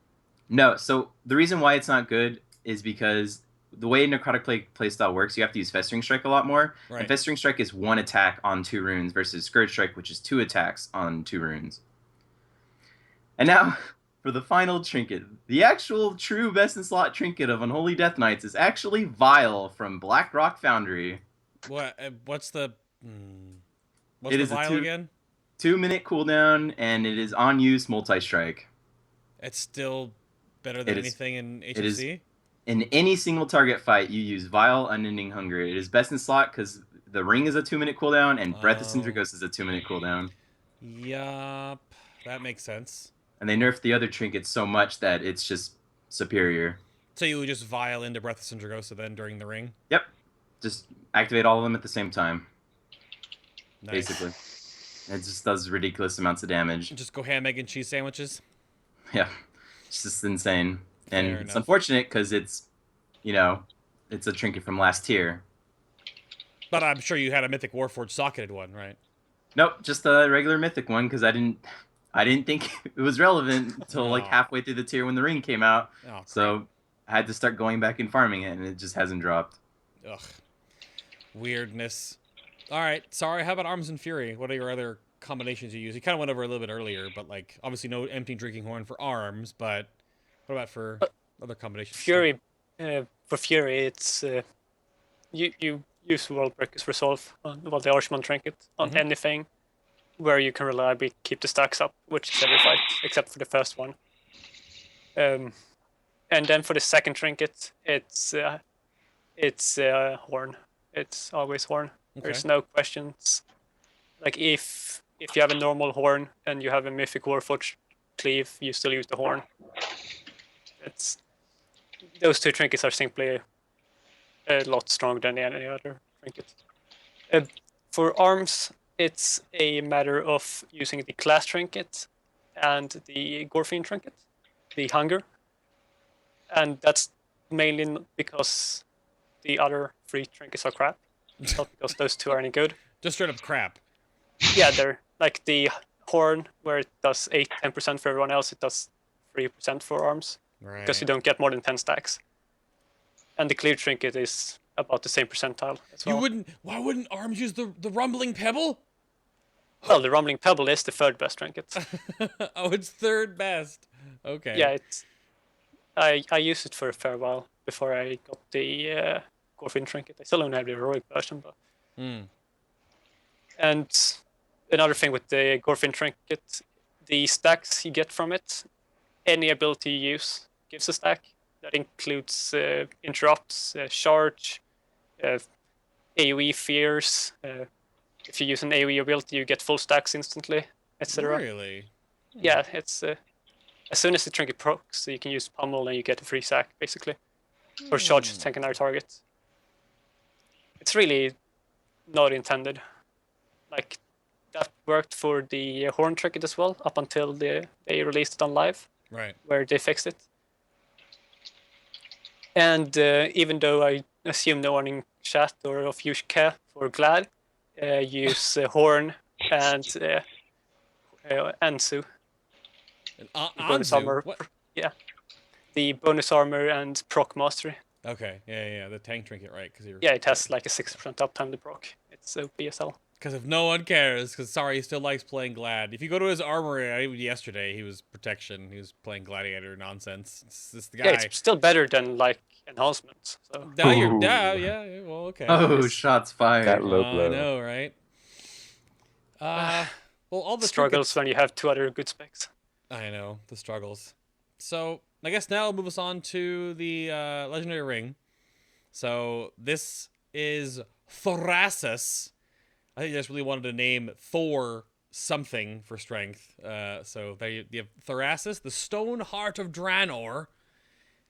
No. So the reason why it's not good is because the way Necrotic Plague playstyle works, you have to use Festering Strike a lot more. Right. And Festering Strike is 1 attack on 2 runes versus Scourge Strike, which is 2 attacks on 2 runes. And now, for the final trinket. The actual true best in slot trinket of Unholy Death Knights is actually Vial from Black Rock Foundry. What's the It is a vial again? 2-minute cooldown, and it is on use multi-strike. It's still better than anything in HFC? In any single target fight, you use Vial Unending Hunger. It is best in slot because the ring is a 2-minute cooldown, and Breath of Sindragosa is a 2-minute cooldown. Yup. That makes sense. And they nerfed the other trinkets so much that it's just superior. So you would just vial into Breath of Sindragosa then during the ring? Yep. Just activate all of them at the same time. Nice. Basically. It just does ridiculous amounts of damage. Just go ham, egg, and cheese sandwiches? Yeah. It's just insane. And Fair it's enough. unfortunate because it's, it's a trinket from last tier. But I'm sure you had a Mythic Warforged socketed one, right? Nope, just a regular mythic one because I didn't think it was relevant until like halfway through the tier when the ring came out. Oh, So I had to start going back and farming it, and it just hasn't dropped. Ugh. Weirdness. All right. Sorry. How about Arms and Fury? What are your other combinations you use? You kind of went over a little bit earlier, but like obviously no empty drinking horn for arms. But what about for other combinations? Fury, for Fury, it's you use World Breaker's Resolve on the Archimon Trinket on anything where you can reliably keep the stacks up, which is every fight except for the first one. And then for the second trinket, it's Horn. It's always Horn. Okay. There's no questions. Like if you have a normal horn and you have a mythic warforged cleave, you still use the horn. Those two trinkets are simply a lot stronger than any other trinket. For arms, it's a matter of using the class trinket and the Gorfin trinket, the hunger, and that's mainly because the other 3 trinkets are crap, not because those 2 are any good. Just straight up crap. Yeah, they're like the horn, where it does 8-10% for everyone else, it does 3% for arms, Right. because you don't get more than 10 stacks. And the clear trinket is about the same percentile as well. Why wouldn't arms use the rumbling pebble? Well, the rumbling pebble is the 3rd best trinket. Oh, it's 3rd best. Okay. Yeah, I used it for a fair while before I got the Gorfin trinket. I still don't have the heroic version, but. And another thing with the Gorfin trinket, the stacks you get from it, any ability you use gives a stack. That includes interrupts, charge, AoE fears. If you use an AoE ability, you get full stacks instantly, etc. Really? Yeah, it's as soon as the trinket procs, you can use pummel and you get a free sack, basically, or charge secondary target. It's really not intended. Like that worked for the horn trinket as well, up until they released it on live, Right. where they fixed it. And even though I assume no one in chat or of you care for Glad, use Horn and Ansu. Bonus armor. What? Yeah. The bonus armor and proc mastery. Okay. Yeah. The tank trinket, right? Yeah, it has like a 6% uptime to proc. It's OPSL. Because if no one cares, because sorry, he still likes playing Glad. If you go to his armory, yesterday he was protection. He was playing gladiator nonsense. It's the guy. Yeah, it's still better than like enhancements. So. Yeah. Well, okay. Oh, shots fired. That low blow. I know, right? Well, all the struggles trinkets... when you have 2 other good specs. I know the struggles. So I guess now I'll move us on to the legendary ring. So this is Thorasus. I think I just really wanted to name Thor something for strength. So there you have Thorasus, the Stone Heart of Draenor,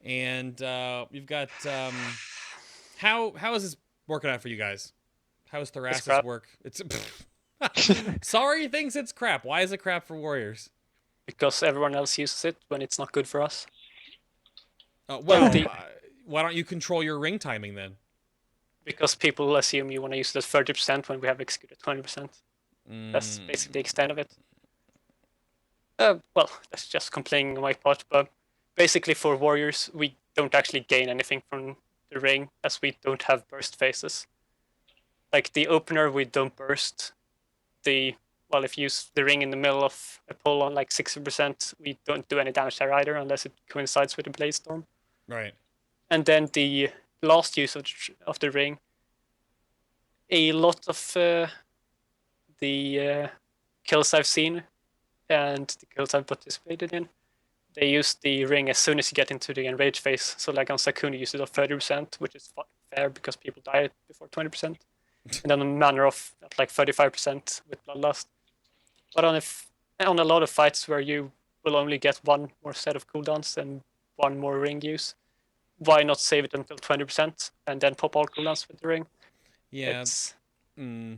and you've got how is this working out for you guys? How does Thorasus work? It's sorry, thinks it's crap. Why is it crap for warriors? Because everyone else uses it when it's not good for us. Well, why don't you control your ring timing then? Because people assume you want to use it at 30% when we have executed 20%. That's basically the extent of it. Well, that's just complaining on my part, but basically for warriors, we don't actually gain anything from the ring, as we don't have burst phases. Like the opener, we don't burst. If you use the ring in the middle of a pull on like 60%, we don't do any damage there either, unless it coincides with the Blade Storm. Right. And then the last use of the ring, a lot of the kills I've seen and the kills I've participated in, they use the ring as soon as you get into the enrage phase. So like on Sakuni, use it of 30%, which is fair because people die before 20%. And then on Manner off at like 35% with Bloodlust. But on a lot of fights where you will only get 1 more set of cooldowns and 1 more ring use, why not save it until 20% and then pop all cooldowns with the ring? Yeah. No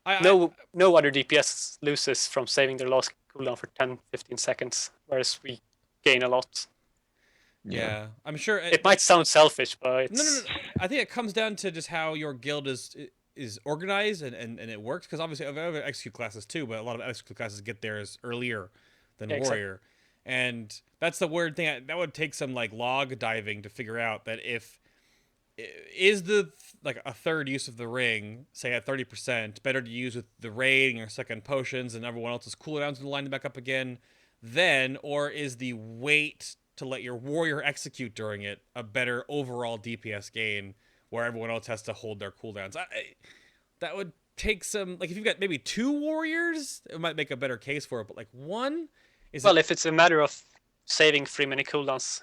other DPS loses from saving their last cooldown for 10-15 seconds, whereas we gain a lot. Yeah. I'm sure it might sound selfish, but it's... No. I think it comes down to just how your guild is organized and it works, because obviously I have execute classes too, but a lot of execute classes get theirs earlier than warrior. Exactly. And that's the weird thing. That would take some like log diving to figure out that if is the like a third use of the ring, say at 30%, better to use with the raid and your second potions and everyone else's cooldowns and line them back up again, then, or is the wait to let your warrior execute during it a better overall DPS gain where everyone else has to hold their cooldowns? That would take some, like if you've got maybe 2 warriors, it might make a better case for it, but like 1. If it's a matter of saving 3 many cooldowns,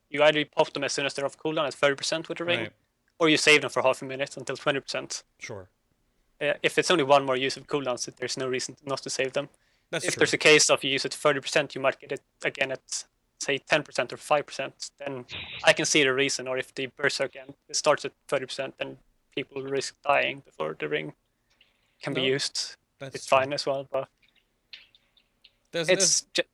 you either pop them as soon as they're off cooldown at 30% with the ring, or you save them for half a minute until 20%. Sure. if it's only one more use of cooldowns, there's no reason not to save them. That's If true. there's a case of you use it 30%, you might get it again at, say, 10% or 5%. Then I can see the reason. Or if the Berserk end starts at 30%, then people risk dying before the ring can be No, used. That's It's true. fine as well, but There's, it's just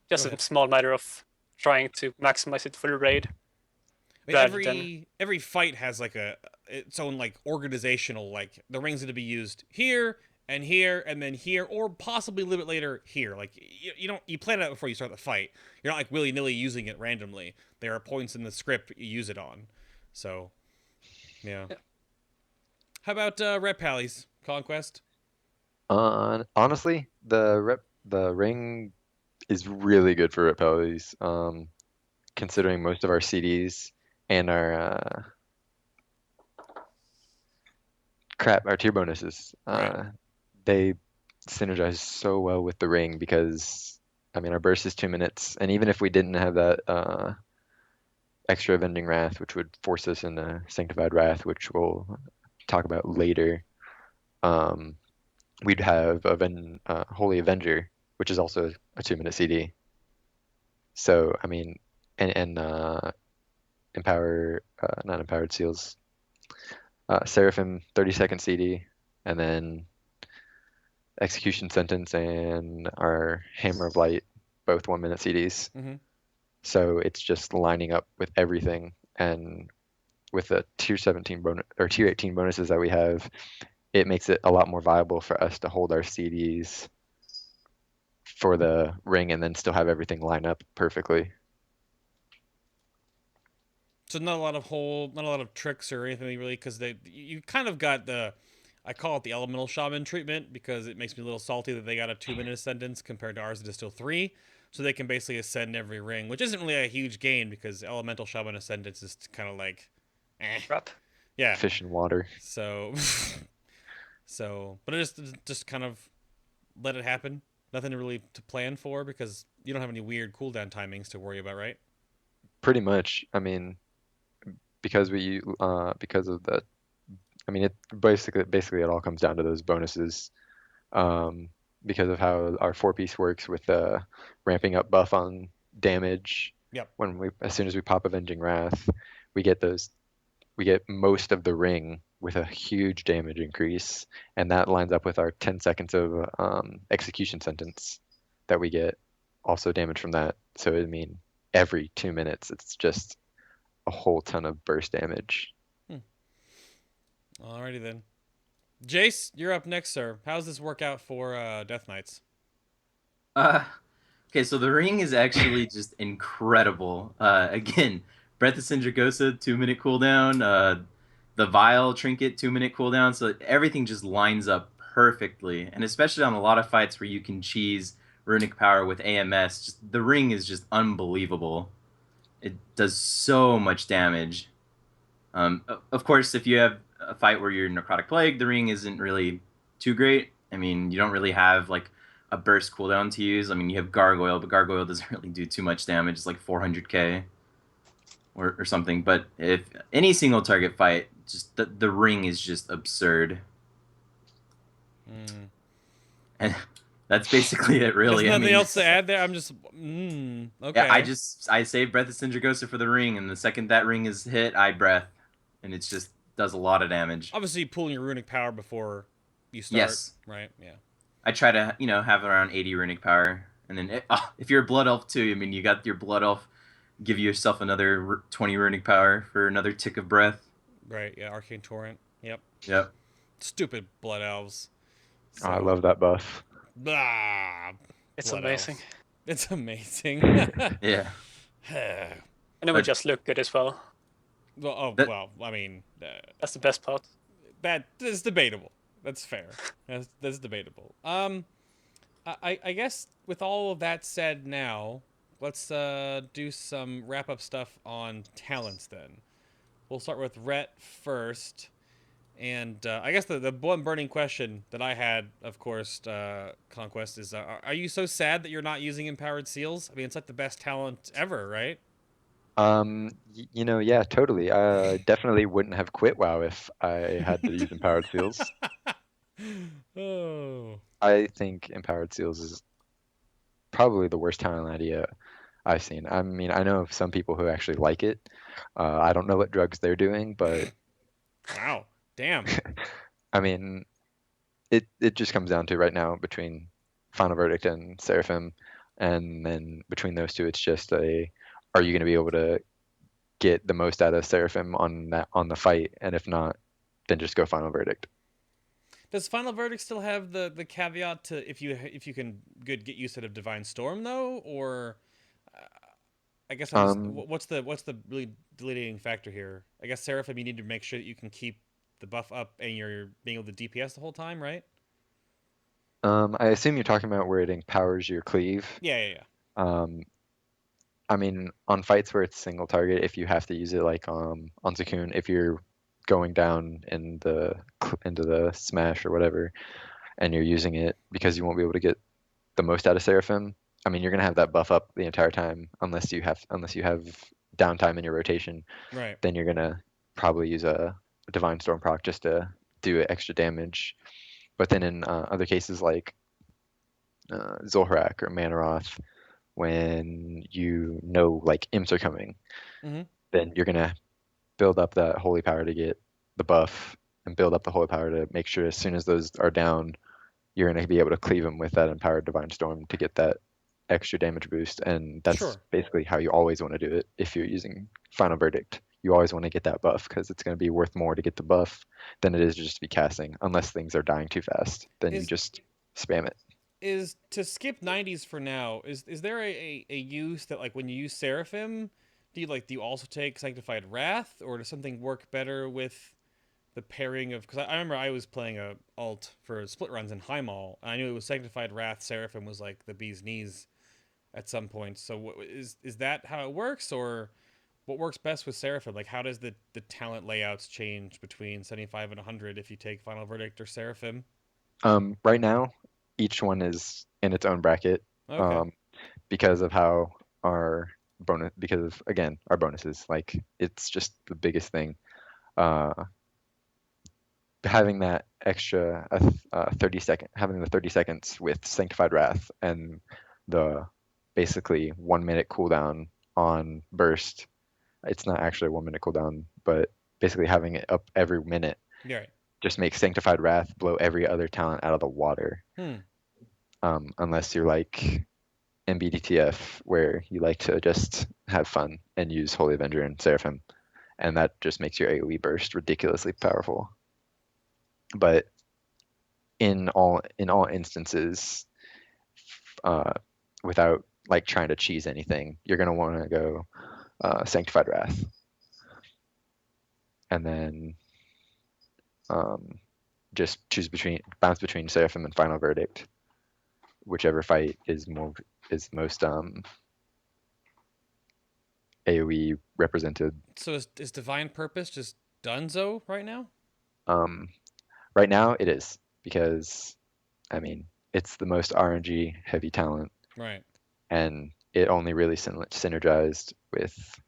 Go a ahead. small matter of trying to maximize it for the raid. I mean, rather than every fight has like its own like organizational, like the ring's going to be used here and here and then here, or possibly a little bit later here. Like you plan it out before you start the fight. You're not like willy nilly using it randomly. There are points in the script you use it on. So yeah. How about Rep Pallies Conquest? Honestly, the ring is really good for repellies. Considering most of our CDs and our our tier bonuses, Right. they synergize so well with the ring because I mean our burst is 2 minutes, and even if we didn't have that extra avenging wrath, which would force us into sanctified wrath, which we'll talk about later, um, we'd have Holy Avenger, which is also a 2 minute CD. So I mean, and not empowered seals, Seraphim 30-second CD, and then Execution Sentence and our Hammer of Light, both 1 minute CDs. Mm-hmm. So it's just lining up with everything, and with the tier 17 bonus or tier 18 bonuses that we have, it makes it a lot more viable for us to hold our CDs for the ring and then still have everything line up perfectly. So not a lot of tricks or anything really, because you kind of got I call it the elemental shaman treatment because it makes me a little salty that they got a 2 minute ascendance compared to ours that is still 3. So they can basically ascend every ring, which isn't really a huge gain because elemental shaman ascendance is kind of like, crap. yeah. Fish and water. So, but it just kind of let it happen. Nothing really to plan for because you don't have any weird cooldown timings to worry about, right? Pretty much. I mean, because of the, I mean, it basically it all comes down to those bonuses. Because of how our 4-piece works with the ramping up buff on damage. Yep. As soon as we pop Avenging Wrath, we get most of the ring with a huge damage increase, and that lines up with our 10 seconds of Execution Sentence that we get, also damage from that. So I mean, every 2 minutes, it's just a whole ton of burst damage. Alrighty then. Jace, you're up next, sir. How's this work out for Death Knights? Okay, so the ring is actually just incredible. Again, Breath of Sindragosa, 2 minute cooldown. The Vial Trinket, 2 minute cooldown. So everything just lines up perfectly. And especially on a lot of fights where you can cheese Runic Power with AMS, just the ring is just unbelievable. It does so much damage. Of course, if you have a fight where you're Necrotic Plague, the ring isn't really too great. I mean, you don't really have like a burst cooldown to use. I mean, you have Gargoyle, but Gargoyle doesn't really do too much damage. It's like 400k or something. But if any single target fight, just the ring is just absurd. And that's basically it, really. There's nothing else to add there. I'm just okay. Yeah, I save Breath of Sindragosa for the ring, and the second that ring is hit, I breath, and it just does a lot of damage. Obviously, pulling your runic power before you start. Yes. Right. Yeah. I try to have around 80 runic power, and then if you're a blood elf too, I mean, you got your blood elf, give yourself another 20 runic power for another tick of breath. Right. Yeah. Arcane Torrent. Yep. Yep. Stupid blood elves. So, I love that buff. Blah. It's amazing. Elves. It's amazing. Yeah. And it would just look good as well. Well, I mean, that's the best part. That is debatable. That's fair. That's debatable. I guess with all of that said, now let's do some wrap up stuff on talents. Then we'll start with Rhett first, and I guess the one burning question that I had, of course, Conquest is: are you so sad that you're not using empowered seals? I mean, it's like the best talent ever, right? Yeah, totally. I definitely wouldn't have quit WoW if I had to use empowered seals. Oh. I think Empowered Seals is probably the worst talent idea I've seen. I mean, I know of some people who actually like it. I don't know what drugs they're doing, but Wow. Damn. I mean, it just comes down to right now between Final Verdict and Seraphim, and then between those two, it's just are you going to be able to get the most out of Seraphim on the fight, and if not, then just go Final Verdict. Does Final Verdict still have the caveat to if you can get use out of Divine Storm though, or uh, I guess I'm just Um, what's the really delineating factor here? I guess Seraphim, you need to make sure that you can keep the buff up and you're being able to DPS the whole time, right? I assume you're talking about where it empowers your cleave. Yeah, yeah, yeah. Um, I mean, on fights where it's single target, if you have to use it like on Zakun, if you're going down into the smash or whatever, and you're using it because you won't be able to get the most out of Seraphim, I mean, you're gonna have that buff up the entire time unless you have downtime in your rotation. Right. Then you're gonna probably use a Divine Storm proc just to do extra damage. But then in other cases like Zul'Harak or Manaroth, when you know like imps are coming, Mm-hmm. then you're gonna build up that holy power to get the buff and build up the holy power to make sure as soon as those are down, you're gonna be able to cleave them with that empowered divine storm to get that extra damage boost. And that's Sure. basically how you always want to do it if you're using Final Verdict. You always want to get that buff because it's going to be worth more to get the buff than it is just to be casting. Unless things are dying too fast, then you Is just spam it. is to skip 90s for now. Is there a use that like when you use Seraphim, do you also take Sanctified Wrath, or does something work better with the pairing of? Because I remember I was playing a alt for split runs in Highmall, and I knew it was Sanctified Wrath. Seraphim was like the bee's knees at some point. So is that how it works, or what works best with Seraphim? Like how does the talent layouts change between 75 and 100 if you take Final Verdict or Seraphim? Right now, each one is in its own bracket Okay. um, because of how our bonus, because of again our bonuses. Like it's just the biggest thing. Uh, Having that extra 30 second, having the 30 seconds with Sanctified Wrath and the basically 1 minute cooldown on burst. It's not actually a 1 minute cooldown, but basically having it up every minute Yeah. Right. just makes Sanctified Wrath blow every other talent out of the water. Hmm. Unless you're like MBDTF, where you like to just have fun and use Holy Avenger and Seraphim, and that just makes your AoE burst ridiculously powerful. But in all instances, uh, without like trying to cheese anything, you're gonna want to go Sanctified Wrath, and then um, just bounce between Seraphim and Final Verdict, whichever fight is most AOE represented. So is Divine Purpose just Dunzo right now? Um, right now it is because I mean it's the most RNG heavy talent, Right. and it only really synergized with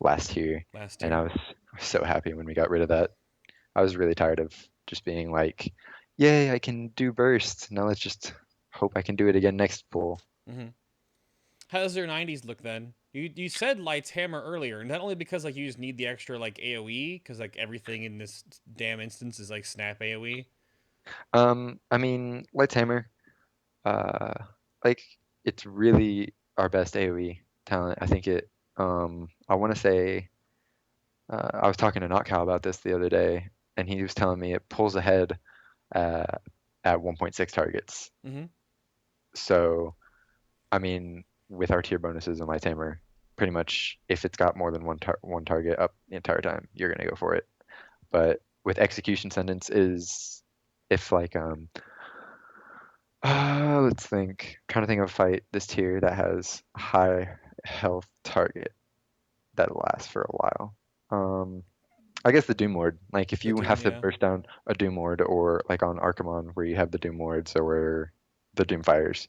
last year, Last and I year. was so happy when we got rid of that. I was really tired of just being like, "Yay, I can do burst. Now let's just hope I can do it again next pull." Mm-hmm. How does your 90s look then? You said Light's Hammer earlier, and not only because like you just need the extra like AOE, because like everything in this damn instance is like snap AOE. I mean, Light's Hammer, uh, like it's really our best AOE talent. I think I want to say, I was talking to NotCal about this the other day, and he was telling me it pulls ahead uh, at 1.6 targets. Mm-hmm. So, I mean, with our tier bonuses and Light's Hammer, pretty much if it's got more than one target up the entire time, you're gonna go for it. But with Execution Sentence is if like let's think. I'm trying to think of a fight this tier that has high health target that lasts for a while. I guess the Doom Lord. Like if The you Doom, have to yeah. burst down a Doom Lord, or like on Archimon where you have the Doom Lords or the Doom Fires,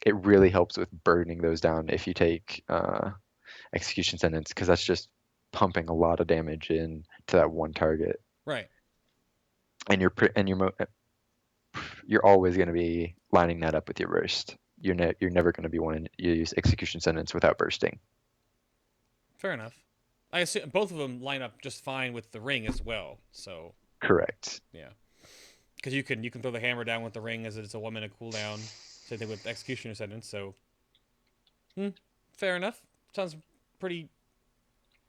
it really helps with burning those down if you take Execution Sentence, because that's just pumping a lot of damage in to that one target. Right. And you're always going to be lining that up with your burst. You're never going to be wanting to use execution sentence without bursting. Fair enough. I assume both of them line up just fine with the ring as well. So Correct. yeah, because you can throw the hammer down with the ring as it's a 1 minute cooldown. Same thing with executioner sentence. So fair enough. Sounds pretty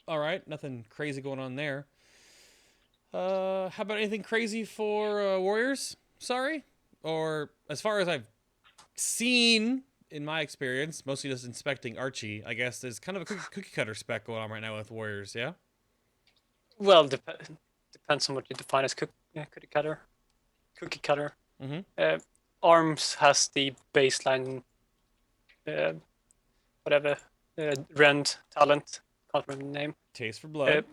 all right. Nothing crazy going on there. How about anything crazy for Warriors? Sorry, or as far as I've seen in my experience, mostly just inspecting Archie. I guess there's kind of a cookie cutter spec going on right now with Warriors. Yeah. Well, depends on what you define as cookie cutter. Cookie cutter. Mm-hmm. Arms has the baseline, whatever, Rend talent. Can't remember the name. Taste for blood.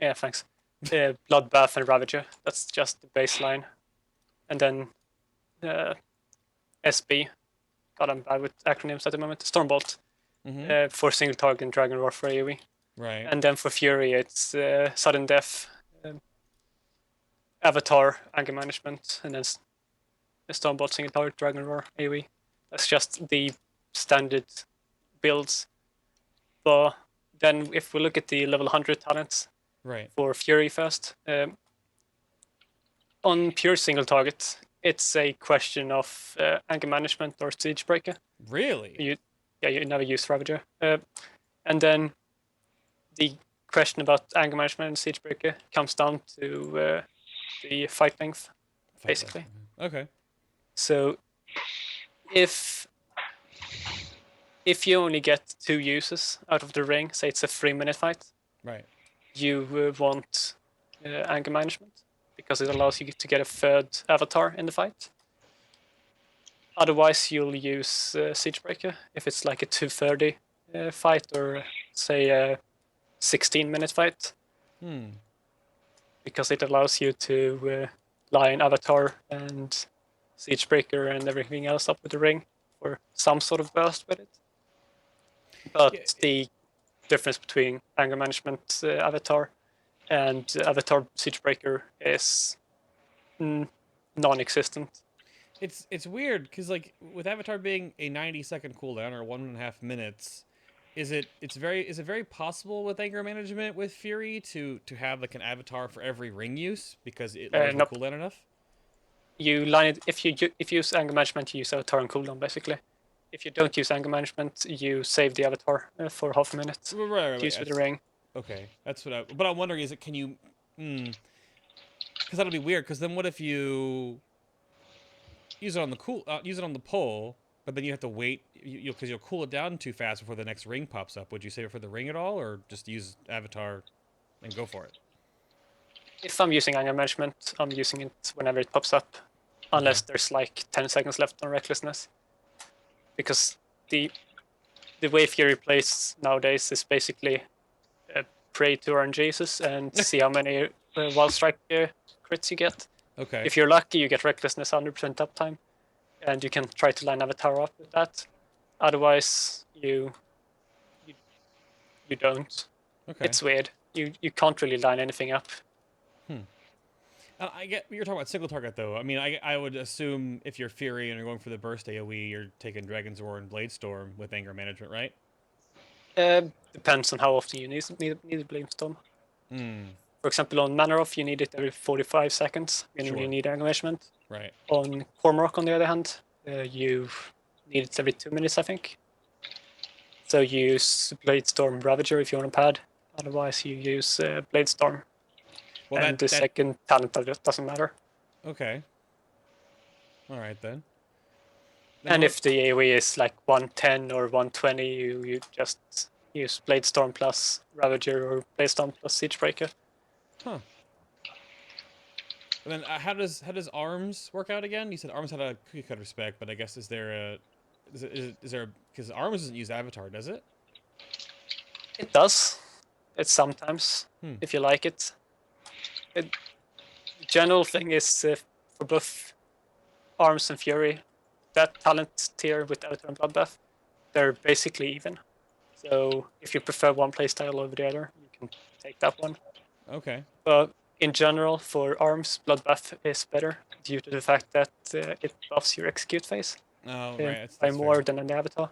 Yeah, thanks. Bloodbath and Ravager. That's just the baseline. And then SB. God, I'm bad with acronyms at the moment. Stormbolt for single target and Dragon Roar for AoE. Right. And then for Fury, it's Sudden Death, Avatar, Anger Management, and then Stormbolt, single target, Dragon Roar, AoE. That's just the standard builds. But then if we look at the level 100 talents Right. for Fury first, on pure single target, it's a question of anger management or siege breaker. Really? You never use Ravager. And then the question about anger management and siege breaker comes down to the fight length, basically. Okay. So if you only get 2 uses out of the ring, say it's a 3-minute fight, Right. you want anger management, because it allows you to get a third avatar in the fight. Otherwise, you'll use Siege Breaker if it's like a 2:30 fight, or say a 16-minute fight. Because it allows you to line Avatar and Siege Breaker and everything else up with the ring for some sort of burst with it. But the difference between Anger Management Avatar and Avatar Siege Breaker is non-existent. It's weird because like with Avatar being a 90-second cooldown or 1.5 minutes, is it very possible with anger management with Fury to have like an avatar for every ring use because it lowers the cooldown enough? You line it if you use anger management, you use avatar and cooldown basically. If you don't use anger management, you save the avatar for half a minute. Right. Use with the ring. Okay, that's what. But I'm wondering, is it can you? Because that'll be weird. Because then what if you use it on the pole, but then you have to wait because you'll cool it down too fast before the next ring pops up. Would you save it for the ring at all, or just use avatar and go for it? If I'm using anger management, I'm using it whenever it pops up, unless there's like 10 seconds left on recklessness. Because the way Fury plays nowadays is basically pray to RNGs and see how many wild strike crits you get. Okay. If you're lucky, you get recklessness 100% uptime, and you can try to line avatar up with that. Otherwise, you don't. Okay. It's weird. You can't really line anything up. I get you're talking about single target though. I mean, I would assume if you're Fury and you're going for the burst AoE, you're taking Dragon's Roar and Bladestorm with anger management, right? Depends on how often you need Bladestorm. For example, on Manoroth, you need it every 45 seconds, meaning you need anger management. Right. On Cormorok, on the other hand, you need it every 2 minutes, I think. So you use Bladestorm Ravager if you want a pad. Otherwise, you use Bladestorm. Well, and the second talent doesn't matter. Okay. All right then. And if the AoE is like 110 or 120, you just use Bladestorm plus Ravager or Bladestorm plus Siegebreaker. Huh. And then how does Arms work out again? You said Arms had a cookie cutter spec, but I guess is there because Arms doesn't use Avatar, does it? It does. It's sometimes if you like it. The general thing is for both Arms and Fury, that talent tier with Avatar and Bloodbath, they're basically even. So if you prefer one playstyle over the other, you can take that one. Okay. But in general, for Arms, Bloodbath is better due to the fact that it buffs your execute phase Oh, right. by That's more fair. than an avatar.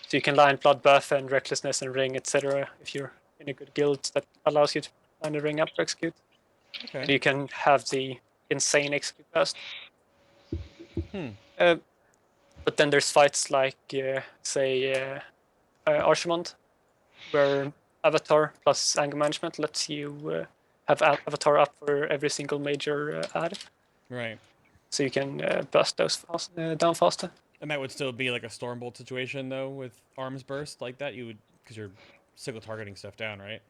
So you can line Bloodbath and Recklessness and Ring, etc. if you're in a good guild that allows you to line the Ring up for execute. Okay. So you can have the insane execute burst. Hmm. But then there's fights like, say, Archimond, where Avatar plus Anger Management lets you have Avatar up for every single major ad. Right. So you can burst those down faster. And that would still be like a Stormbolt situation, though, with arms burst like that. You would, because you're single targeting stuff down, right?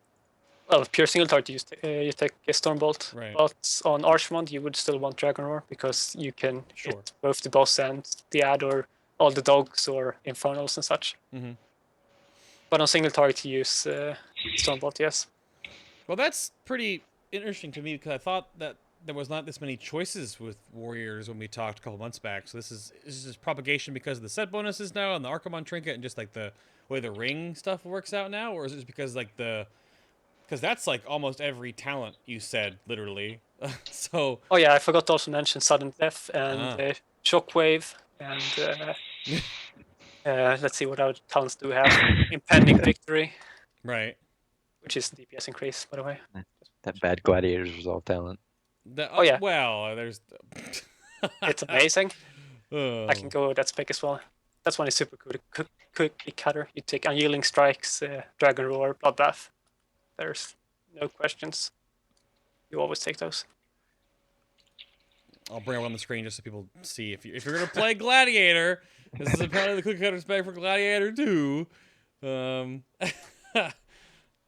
Well, pure single target, you take a Stormbolt. Right. But on Archimond, you would still want Dragon Roar because you can Sure. hit both the boss and the ad or all the dogs or Infernals and such. Mm-hmm. But on single target, you use Stormbolt, yes. Well, that's pretty interesting to me because I thought that there was not this many choices with Warriors when we talked a couple months back. So is this propagation because of the set bonuses now and the Archimon Trinket and just like the way the ring stuff works out now? Or is it just because like because that's like almost every talent you said, literally. So. Oh yeah, I forgot to also mention Sudden Death and Shockwave and let's see what other talents do we have. Impending Victory, Right. which is DPS increase, by the way. That bad gladiators resolve talent. Oh, yeah. Well, there's. It's amazing. Oh. I can go with that spec as well. That's one is super good. Cookie cutter. You take Unyielding Strikes, Dragon Roar, Bloodbath. There's no questions. You always take those. I'll bring it on the screen just so people see. If you're gonna play Gladiator, this is apparently the cookie cutter spec for Gladiator 2.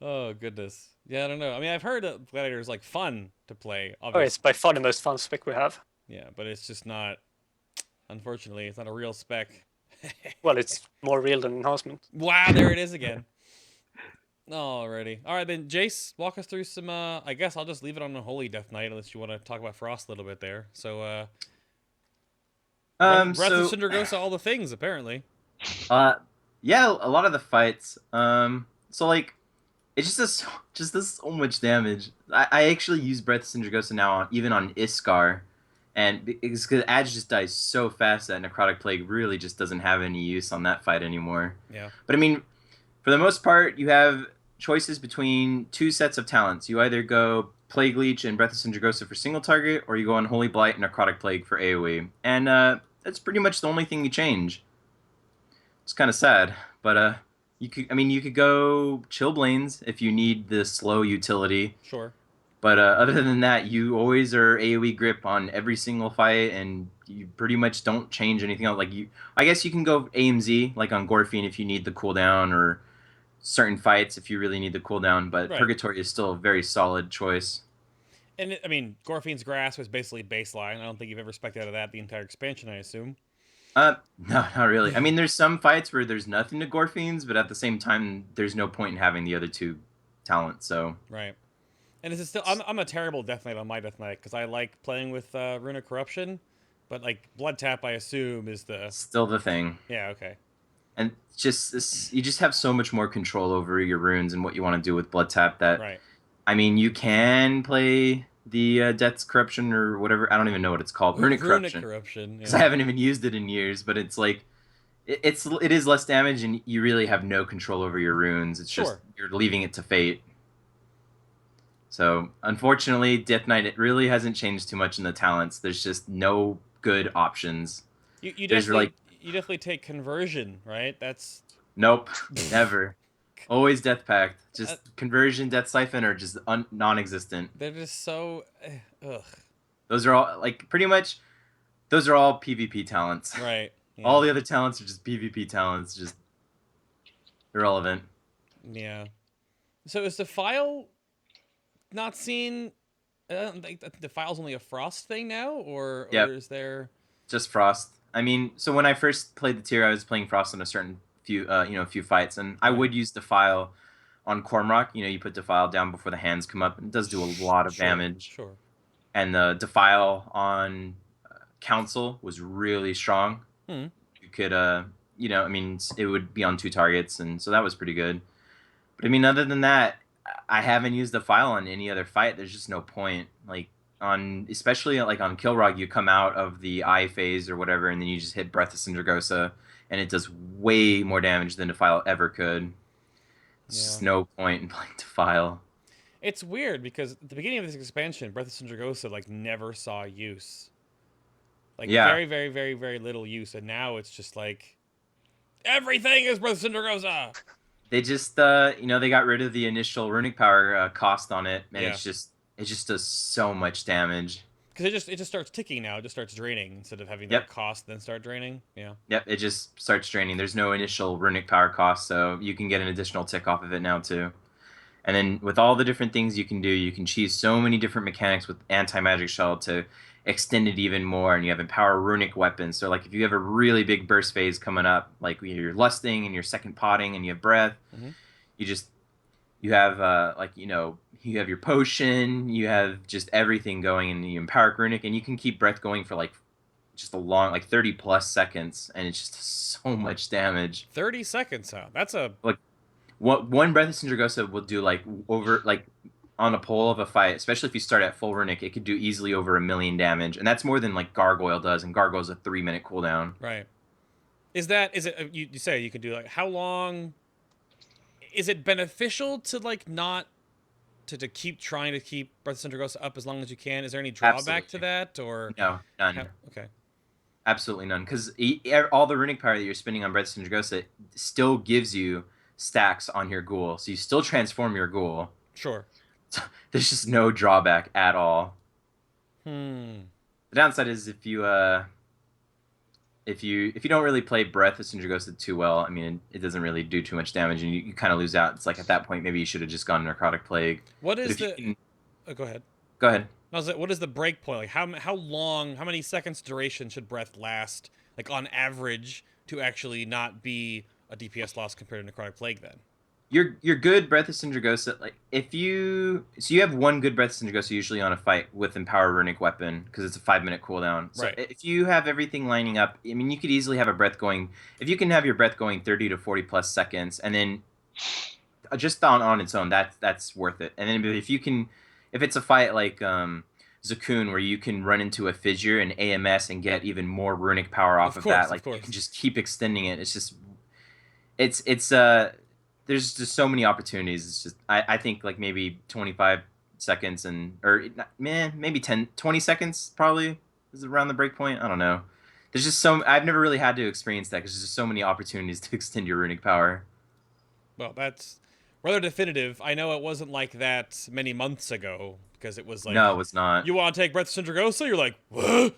Oh goodness. Yeah, I don't know. I mean, I've heard that Gladiator is like fun to play. Obviously. Oh, it's by far the most fun spec we have. Yeah, but it's just not. Unfortunately, it's not a real spec. Well, it's more real than enhancement. Wow, there it is again. Alrighty. All right, then, Jace, walk us through some. I guess I'll just leave it on a Holy Death Knight unless you want to talk about Frost a little bit there. So, Breath of Syndragosa, all the things apparently. Yeah, a lot of the fights. So like, it just does so much damage. I actually use Breath of Syndragosa now even on Iskar, and because Adge just dies so fast that Necrotic Plague really just doesn't have any use on that fight anymore. Yeah. But I mean, for the most part, you have choices between two sets of talents. You either go Plague Leech and Breath of Syndragosa for single target, or you go on Holy Blight and Necrotic Plague for AoE. And that's pretty much the only thing you change. It's kind of sad, but you could go Chillblains if you need the slow utility. Sure. But other than that, you always are AoE grip on every single fight, and you pretty much don't change anything else. I guess you can go AMZ like on Gorfine if you need the cooldown, or certain fights if you really need the cooldown. But Right. Purgatory is still a very solid choice. And I mean, Gorfine's Grasp was basically baseline. I don't think you've ever spec'd out of that the entire expansion, I assume. No, not really. I mean, there's some fights where there's nothing to Gorfines, but at the same time, there's no point in having the other two talents. So right. And is it still? I'm a terrible Death Knight on my Death Knight because I like playing with Rune of Corruption, but like Blood Tap, I assume is the still the thing. Yeah. Okay. And you just have so much more control over your runes and what you want to do with Blood Tap. That right. I mean, you can play the Death's Corruption or whatever. I don't even know what it's called. Rune of Corruption. Because I haven't even used it in years. But it's like it is less damage, and you really have no control over your runes. It's just you're leaving it to fate. So, unfortunately, Death Knight, it really hasn't changed too much in the talents. There's just no good options. You definitely take Conversion, right? That's... Nope, never. Always Death Pact. Just Conversion, Death Siphon, or just non-existent. They're just so... ugh. Those are all, pretty much, those are all PvP talents. Right. Yeah. All the other talents are just PvP talents, just irrelevant. Yeah. So is the file... not seen. I don't think the file's only a Frost thing now, or is there just Frost? I mean, so when I first played the tier, I was playing Frost in a certain few fights, and I would use Defile on Cormrock. You put Defile down before the hands come up, and it does do a lot of damage. Sure. And the Defile on Council was really strong. Hmm. You could, it would be on 2 targets, and so that was pretty good. But I mean, other than that, I haven't used the file on any other fight. There's just no point. Like, especially like on Kilrog, you come out of the eye phase or whatever, and then you just hit Breath of Sindragosa, and it does way more damage than Defile ever could. It's just no point in playing Defile. It's weird because at the beginning of this expansion, Breath of Sindragosa like never saw use. Like very, very, very, very little use, and now it's just like everything is Breath of Sindragosa. They just they got rid of the initial runic power cost on it, and it just does so much damage. Because it just starts ticking now. It just starts draining instead of having that cost then start draining. Yeah. Yep, it just starts draining. There's no initial runic power cost, so you can get an additional tick off of it now too. And then with all the different things you can do, you can choose so many different mechanics with anti-magic shell to extend it even more. And you have empower runic weapons. So like if you have a really big burst phase coming up, like you're lusting and you're second potting and you have breath, you have you have your potion, you have just everything going, and you empower runic, and you can keep breath going for like just a long, like 30 plus seconds, and it's just so much damage. 30 seconds, huh? That's a like. One Breath of Sindragosa will do like on a pole of a fight, especially if you start at full runic, it could do easily over 1 million damage, and that's more than like Gargoyle does, and Gargoyle's a 3-minute cooldown. Right. Is it you say you can do like how long? Is it beneficial to like not to keep trying to keep Breath of Sindragosa up as long as you can? Is there any drawback to that, or no? None. Okay. Absolutely none, because all the runic power that you're spending on Breath of Sindragosa still gives you stacks on your ghoul, so you still transform your ghoul. Sure. There's just no drawback at all. The downside is if you don't really play Breath of Sindragosa too well, I mean, it doesn't really do too much damage, and you kind of lose out. It's like at that point maybe you should have just gone Necrotic Plague. What is go ahead. Go ahead. I was like, what is the break point? Like how long, how many seconds duration should breath last, like on average, to actually not be a DPS loss compared to Necrotic Plague then? You're good Breath of Sindragosa. Like you have one good Breath of Sindragosa usually on a fight with Empower Runic Weapon because it's a 5-minute cooldown. So if you have everything lining up, I mean, you could easily have a breath going. If you can have your breath going 30 to 40 plus seconds, and then just on its own, that's worth it. And then if it's a fight like Zakuun where you can run into a fissure and AMS and get even more runic power off of that, like you can just keep extending it. It's just there's just so many opportunities. It's just I think like maybe 25 seconds maybe 20 seconds probably is around the break point. I don't know. There's just I've never really had to experience that because there's just so many opportunities to extend your runic power. Well, that's rather definitive. I know it wasn't like that many months ago because it was like, no, it was not. You want to take Breath of Sindragosa? You're like, what?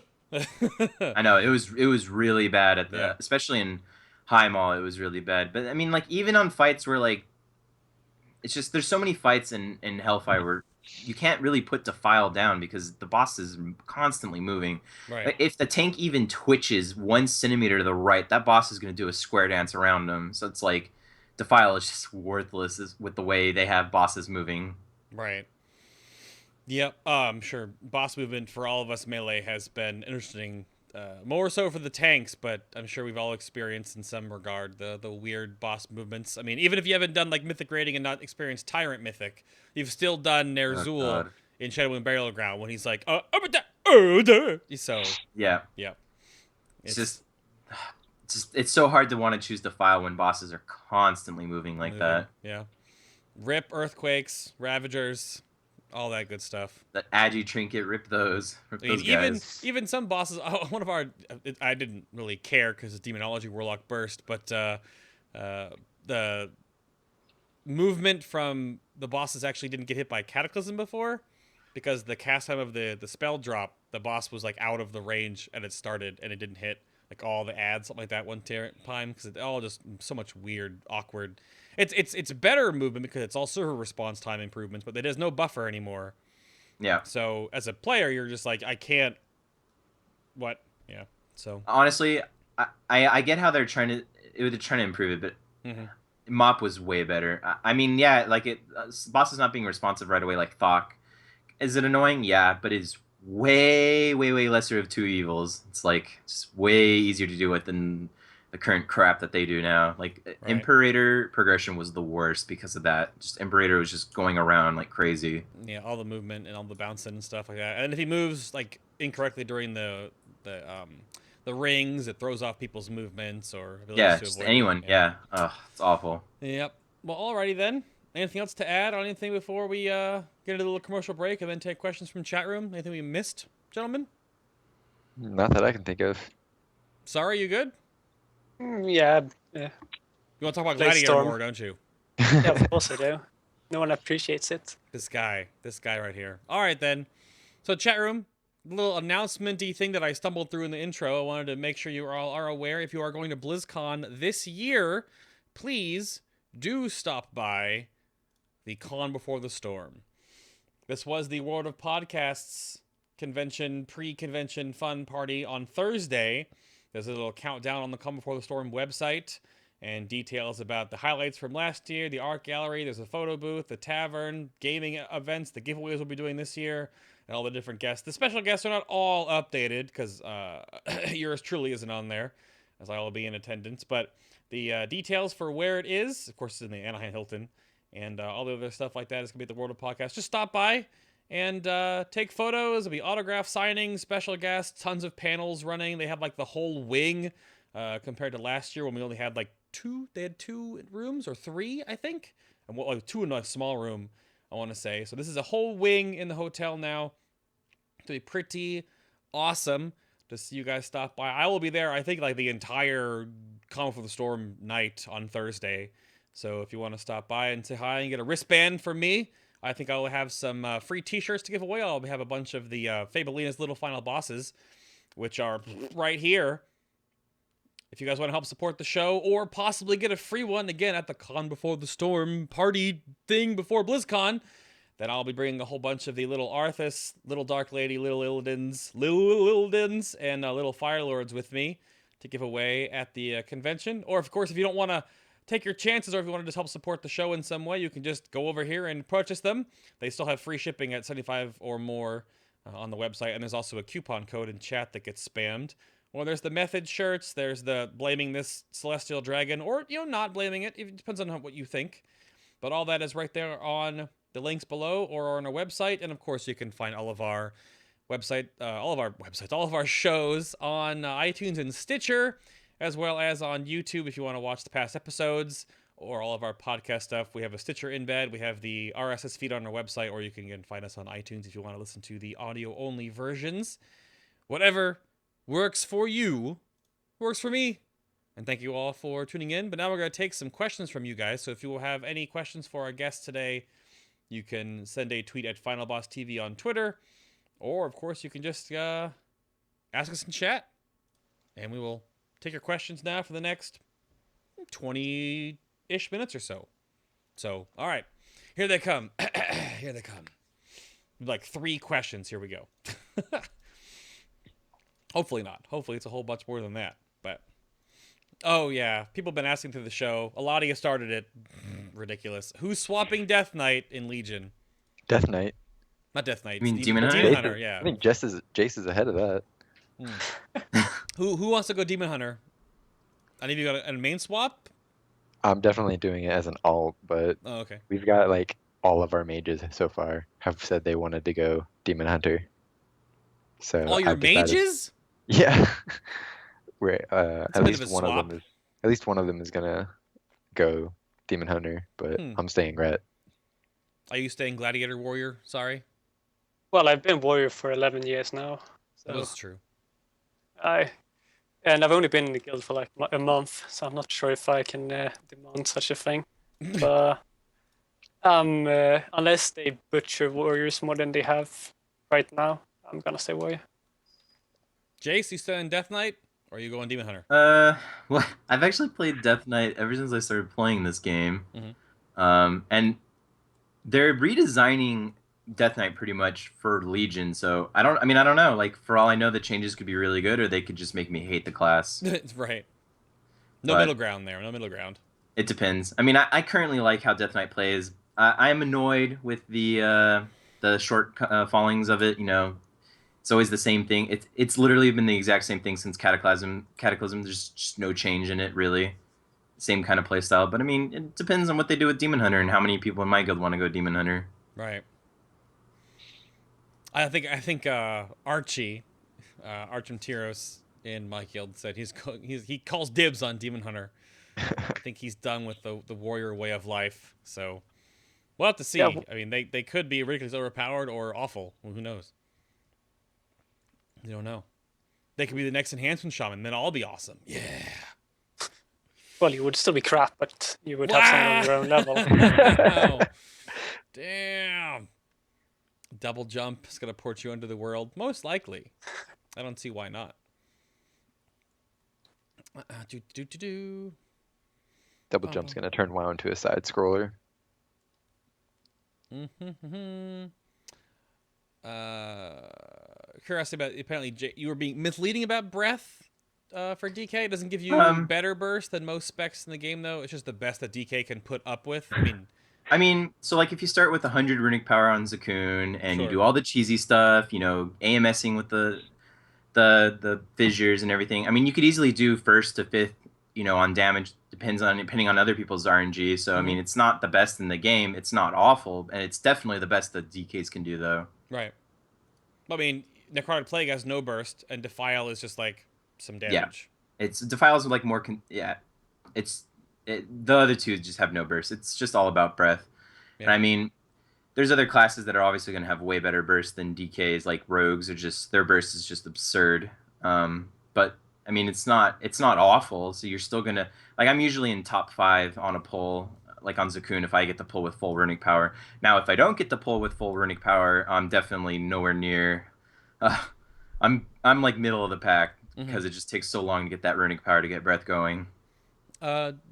I know it was really bad at especially in High Mall, it was really bad. But I mean, like even on fights where like it's just there's so many fights in Hellfire where you can't really put Defile down because the boss is constantly moving. Right. Like, if the tank even twitches 1 centimeter to the right, that boss is going to do a square dance around them. So it's like Defile is just worthless with the way they have bosses moving. Right. Yep. I'm sure boss movement for all of us melee has been interesting. More so for the tanks, but I'm sure we've all experienced in some regard the weird boss movements. I mean, even if you haven't done like Mythic Raiding and not experienced Tyrant Mythic, you've still done Ner'zhul in Shadow and Burial Ground when he's like, so yeah. It's so hard to want to choose Defile when bosses are constantly moving like that. Yeah. Rip Earthquakes, Ravagers, all that good stuff. That Agi Trinket, rip those. Those guys. Even some bosses. One of our, I didn't really care because it's Demonology Warlock Burst, but the movement from the bosses actually didn't get hit by Cataclysm before, because the cast time of the spell drop, the boss was like out of the range and it started and it didn't hit like all the ads, something like that one time, because it all just so much weird, awkward. It's better movement because it's all server response time improvements, but there's no buffer anymore. Yeah. So as a player, you're just like, I can't. What? Yeah. So honestly, I get how they're trying to improve it, but Mop was way better. I mean, yeah, like boss is not being responsive right away, like Thok. Is it annoying? Yeah, but it's way lesser of two evils. It's like just way easier to deal with than the current crap that they do now. Like Right. Imperator progression was the worst because of that. Just Imperator was just going around like crazy. Yeah, all the movement and all the bouncing and stuff like that. And if he moves like incorrectly during the rings, it throws off people's movements or abilities Yeah, to just avoid anyone. it. Yeah. Ugh, it's awful. Yep. Well, alrighty then. Anything else to add on anything before we get a little commercial break and then take questions from chat room? Anything we missed, gentlemen? Not that I can think of. Sorry, you good? Yeah, You want to talk about Blade Gladiator Storm. more, don't you? yeah, of course I do. No one appreciates it. This guy right here. All right then. So chat room, little announcement-y thing that I stumbled through in the intro. I wanted to make sure you all are aware. If you are going to BlizzCon this year, please do stop by the Con Before the Storm. This was the World of Podcasts convention, pre-convention fun party on Thursday. There's a little countdown on the Con Before the Storm website and details about the highlights from last year, the art gallery, there's a photo booth, the tavern, gaming events, the giveaways we'll be doing this year, and all the different guests. The special guests are not all updated because yours truly isn't on there, as I will be in attendance. But the details for where it is, of course, it's in the Anaheim Hilton, and all the other stuff like that is going to be at the World of Podcast. Just stop by and take photos. There'll be autograph signings, special guests, tons of panels running. They have like the whole wing compared to last year when we only had like two. They had 2 rooms or 3, I think, and like 2 in a small room, I want to say. So this is a whole wing in the hotel now. It'll be pretty awesome to see you guys stop by. I will be there, I think, like the entire Calm for the Storm night on Thursday. So if you want to stop by and say hi and get a wristband from me, I think I will have some free t-shirts to give away. I'll have a bunch of the Fabelina's Little Final Bosses, which are right here. If you guys want to help support the show or possibly get a free one, again, at the Con Before the Storm party thing before BlizzCon, then I'll be bringing a whole bunch of the Little Arthas, Little Dark Lady, Little Illidan's, and Little Firelords with me to give away at the convention. Or, of course, if you don't want to take your chances, or if you want to just help support the show in some way, you can just go over here and purchase them. They still have free shipping at 75 or more on the website, and there's also a coupon code in chat that gets spammed. Or there's the method shirts, there's the blaming this celestial dragon, or, not blaming it. It depends on what you think. But all that is right there on the links below or on our website. And, of course, you can find all of our all of our shows on iTunes and Stitcher, as well as on YouTube if you want to watch the past episodes or all of our podcast stuff. We have a Stitcher embed. We have the RSS feed on our website, or you can again find us on iTunes if you want to listen to the audio-only versions. Whatever works for you works for me. And thank you all for tuning in. But now we're going to take some questions from you guys. So if you have any questions for our guests today, you can send a tweet at FinalBossTV on Twitter. Or, of course, you can just ask us in chat. And we will take your questions now for the next 20-ish minutes or so. So, all right. Here they come. Here they come. Like 3 questions. Here we go. Hopefully not. Hopefully it's a whole bunch more than that. But, oh yeah. People have been asking through the show. A lot of you started it. Ridiculous. Who's swapping Death Knight in Legion? Death Knight. Not Death Knight. You mean Demon Hunter? Demon Hunter, yeah. I think Jace is ahead of that. Who wants to go Demon Hunter? Any of you got a main swap? I'm definitely doing it as an alt, but Oh, okay. we've got like all of our mages so far have said they wanted to go Demon Hunter. So All your I've decided- mages? Yeah. Where It's a at bit of least a one swap. of them is gonna go Demon Hunter, but I'm staying Ret. Are you staying Gladiator Warrior? Sorry. Well, I've been warrior for 11 years now. So That was true. And I've only been in the guild for like a month, so I'm not sure if I can demand such a thing. But unless they butcher warriors more than they have right now, I'm gonna stay warrior. Jace, you still in Death Knight? Or are you going Demon Hunter? Well, I've actually played Death Knight ever since I started playing this game. Mhm. And they're redesigning Death Knight pretty much for Legion, so I don't know. Like, for all I know, the changes could be really good, or they could just make me hate the class. Right. No But- middle ground there. No middle ground. It depends. I mean, I currently like how Death Knight plays. I am annoyed with the short fallings of it. It's always the same thing. It's literally been the exact same thing since Cataclysm. Cataclysm, there's just no change in it really. Same kind of playstyle, but I mean, it depends on what they do with Demon Hunter and how many people in my guild want to go Demon Hunter. Right. I think Archie, Archimtiros in my guild said he calls dibs on Demon Hunter. I think he's done with the warrior way of life. So we'll have to see. Yeah. I mean, they could be ridiculously overpowered or awful. Well, who knows? You don't know. They could be the next enhancement shaman. Then I'll be awesome. Yeah. Well, you would still be crap, but you would have someone on your own level. Wow. Damn. Double jump is gonna port you into the world. Most likely. I don't see why not. Double jump's gonna turn WoW into a side scroller. Curiosity about apparently you were being misleading about breath for DK. It doesn't give you better burst than most specs in the game though. It's just the best that DK can put up with. I mean, so like if you start with 100 runic power on Zakun and you Sure. do all the cheesy stuff, you know, AMSing with the fissures and everything. I mean, you could easily do first to fifth, you know, on damage depending on other people's RNG. So I mean, it's not the best in the game. It's not awful, and it's definitely the best that DKs can do though. Right. I mean, Necrotic Plague has no burst, and Defile is just like some damage. Yeah, it's Defiles are like more. The other two just have no burst. It's just all about breath. Yeah. And I mean, there's other classes that are obviously going to have way better burst than DKs. Like rogues are just their burst is just absurd. But I mean, it's not awful. So you're still gonna like I'm usually in top 5 on a pull. Like on Zakun, if I get the pull with full runic power. Now, if I don't get the pull with full runic power, I'm definitely nowhere near. I'm like middle of the pack because it just takes so long to get that runic power to get breath going.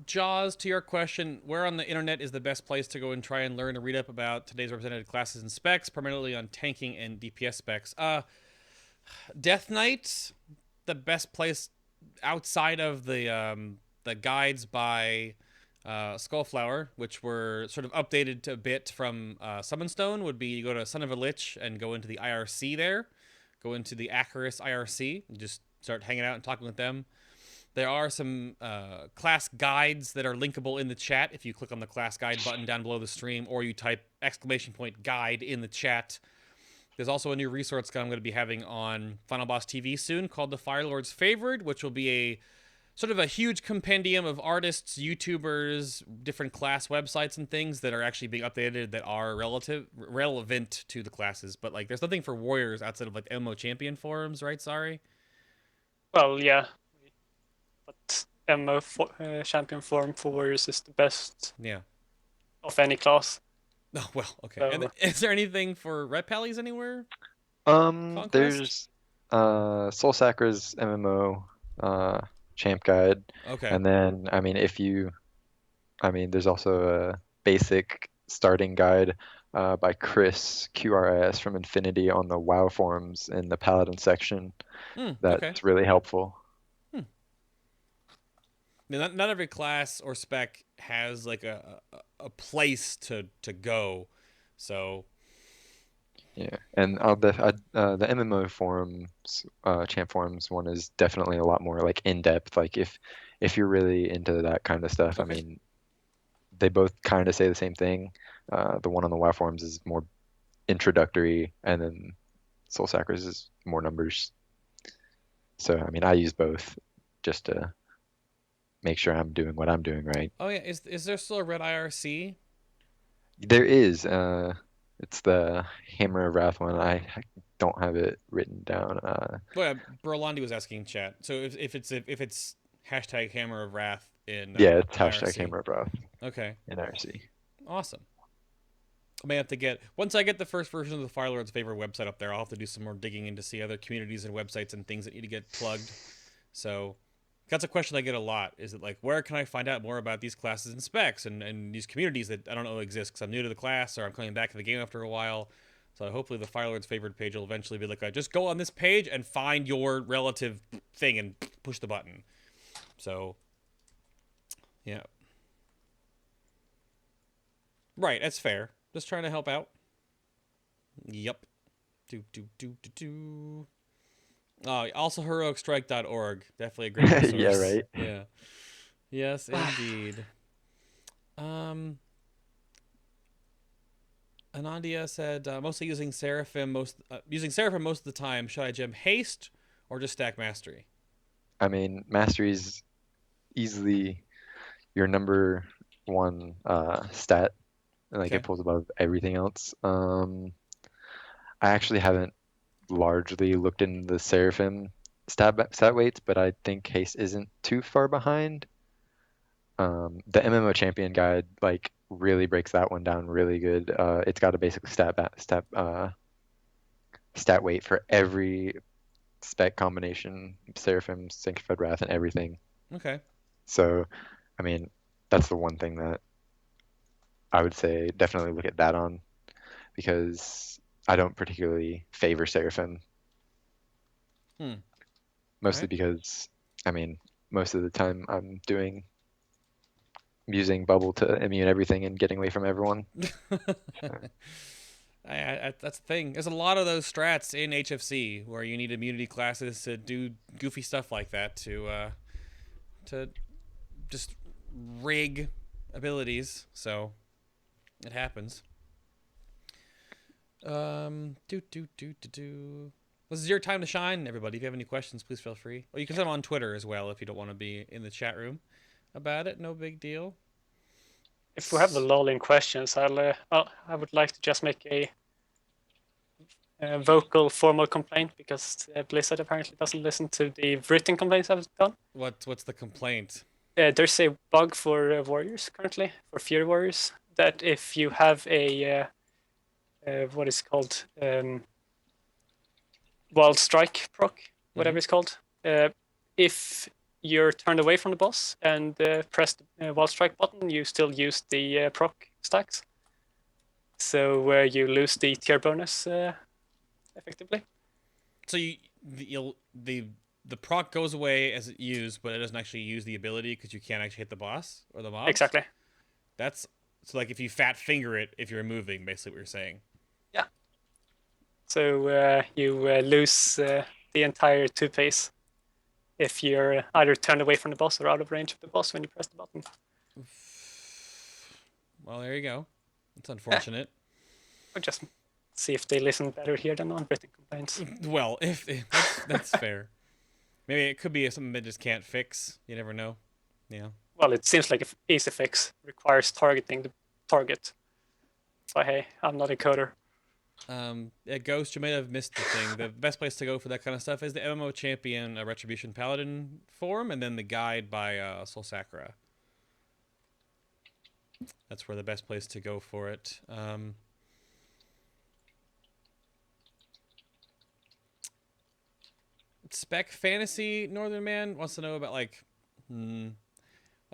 Jaws, to your question, where on the internet is the best place to go and try and learn and read up about today's represented classes and specs, primarily on tanking and DPS specs? Death Knight, the best place outside of the guides by Skullflower, which were sort of updated a bit from Summonstone, would be you go to Son of a Lich and go into the IRC there, go into the Acarus IRC, and just start hanging out and talking with them. There are some class guides that are linkable in the chat if you click on the class guide button down below the stream, or you type !guide in the chat. There's also a new resource I'm going to be having on FinalBossTV soon called the Warlords Favored, which will be a sort of a huge compendium of artists, YouTubers, different class websites and things that are actually being updated that are relevant to the classes. But like, there's nothing for warriors outside of like MMO champion forums, right? Sorry. Well, yeah. But MMO champion form for warriors is the best. Yeah. Of any class. Oh, well, okay. So, And is there anything for Red Pallies anywhere? There's Soul Sacra's MMO champ guide. Okay. And then there's also a basic starting guide by Chris QRS from Infinity on the WoW forums in the Paladin section. That's really helpful. Not every class or spec has like a place to go, so yeah. And the MMO forums, champ forums one is definitely a lot more like in depth. Like if you're really into that kind of stuff, I mean, they both kind of say the same thing. The one on the WoW forums is more introductory, and then Soul Sacra's is more numbers. So I mean, I use both just to make sure I'm doing what I'm doing right. Oh yeah, is there still a red IRC? There is. It's the Hammer of Wrath one. I don't have it written down. Well, Berlandi was asking in chat. So if it's hashtag Hammer of Wrath in yeah, it's hashtag IRC. Hammer of Wrath. Okay. In IRC. Awesome. I may have to once I get the first version of the Firelord's favorite website up there, I'll have to do some more digging in to see other communities and websites and things that need to get plugged. So that's a question I get a lot. Is it like, where can I find out more about these classes and specs and these communities that I don't know exist because I'm new to the class or I'm coming back to the game after a while. So hopefully the Firelord's favorite page will eventually be like, just go on this page and find your relative thing and push the button. So, yeah. Right, that's fair. Just trying to help out. Yep. Also heroicstrike.org. Definitely a great resource. Yeah, right. Yeah. Yes, indeed. Anandia said mostly using Seraphim most of the time. Should I gem haste or just stack mastery? I mean, mastery's easily your number one stat. Like Okay. it pulls above everything else. I actually haven't largely looked into the Seraphim stat weights, but I think haste isn't too far behind. The MMO champion guide like really breaks that one down really good. It's got a basic stat weight for every spec combination, Seraphim, Sanctified Wrath, and everything. Okay. So, I mean, that's the one thing that I would say definitely look at that on, because I don't particularly favor Seraphim. Mostly Right. because, I mean, most of the time I'm using bubble to immune everything and getting away from everyone. That's the thing. There's a lot of those strats in HFC where you need immunity classes to do goofy stuff like that to just rig abilities. So it happens. This is your time to shine, everybody. If you have any questions, please feel free. Or you can send them on Twitter as well if you don't want to be in the chat room about it. No big deal. If we have a lull in questions, I would like to just make a vocal formal complaint, because Blizzard apparently doesn't listen to the written complaints I've done. What's the complaint? There's a bug for Warriors currently, for Fury Warriors, that if you have a what is called Wild Strike proc, whatever it's called, if you're turned away from the boss and press the Wild Strike button, you still use the proc stacks. So you lose the tier bonus effectively. So the proc goes away as it used, but it doesn't actually use the ability because you can't actually hit the boss or the mobs? Exactly. So like if you fat finger it, if you're moving, basically what you're saying. Yeah. So you lose the entire 2 pace if you're either turned away from the boss or out of range of the boss when you press the button. Well, there you go. It's unfortunate. Or just see if they listen better here than on written complaints. Well, if that's fair. Maybe it could be something they just can't fix. You never know. Yeah. Well, it seems like if easy fix requires targeting the target. But hey, I'm not a coder. Ghost, you may have missed the thing. The best place to go for that kind of stuff is the MMO Champion Retribution Paladin forum, and then the guide by Soul Sakura. That's where the best place to go for it. Spec Fantasy Northern Man wants to know about I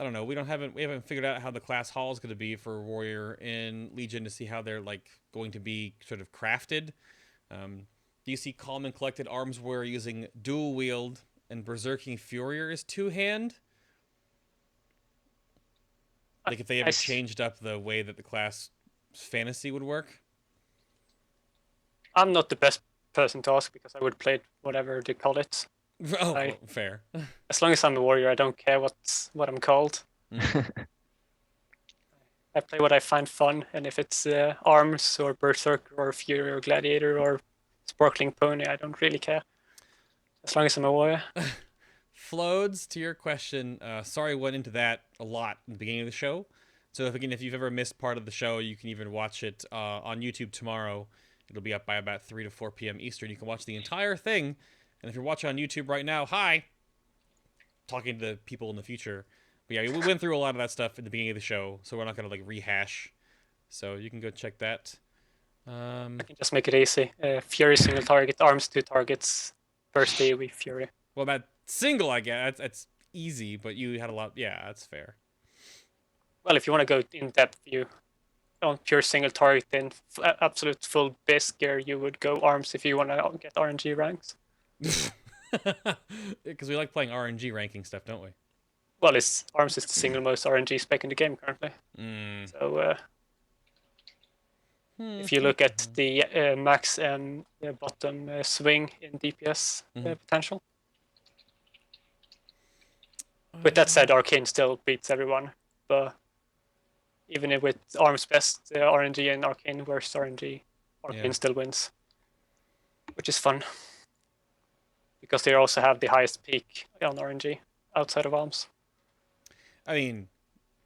don't know. We haven't figured out how the class hall is going to be for Warrior in Legion to see how they're going to be sort of crafted. Do you see Calm and Collected Arms Warrior using dual wield and Berserking Furier as 2-hand? Like if they ever changed up the way that the class fantasy would work? I'm not the best person to ask because I would play it whatever they call it. Oh, fair. As long as I'm a warrior, I don't care what I'm called. I play what I find fun, and if it's arms or berserker or fury or gladiator or sparkling pony, I don't really care. As long as I'm a warrior. Flodes, to your question, sorry, went into that a lot in the beginning of the show. So if you've ever missed part of the show, you can even watch it on YouTube tomorrow. It'll be up by about 3 to 4 p.m. Eastern. You can watch the entire thing. And if you're watching on YouTube right now, hi! Talking to the people in the future. But yeah, we went through a lot of that stuff at the beginning of the show, so we're not going to rehash. So you can go check that. I can just make it easy. Fury single target, arms 2 targets, burst AoE Fury. Well, that single, I guess, that's easy, but you had a lot. Yeah, that's fair. Well, if you want to go in depth, you on pure single target in absolute full base gear, you would go arms if you want to get RNG ranks. Because we like playing RNG ranking stuff, don't we? Well, arms is the single most RNG spec in the game currently. So If you look at the max and bottom swing in DPS potential. With that said, Arcane still beats everyone. But even with Arm's best RNG and Arcane worst RNG, Arcane still wins. Which is fun. Because they also have the highest peak on RNG outside of Arms. I mean,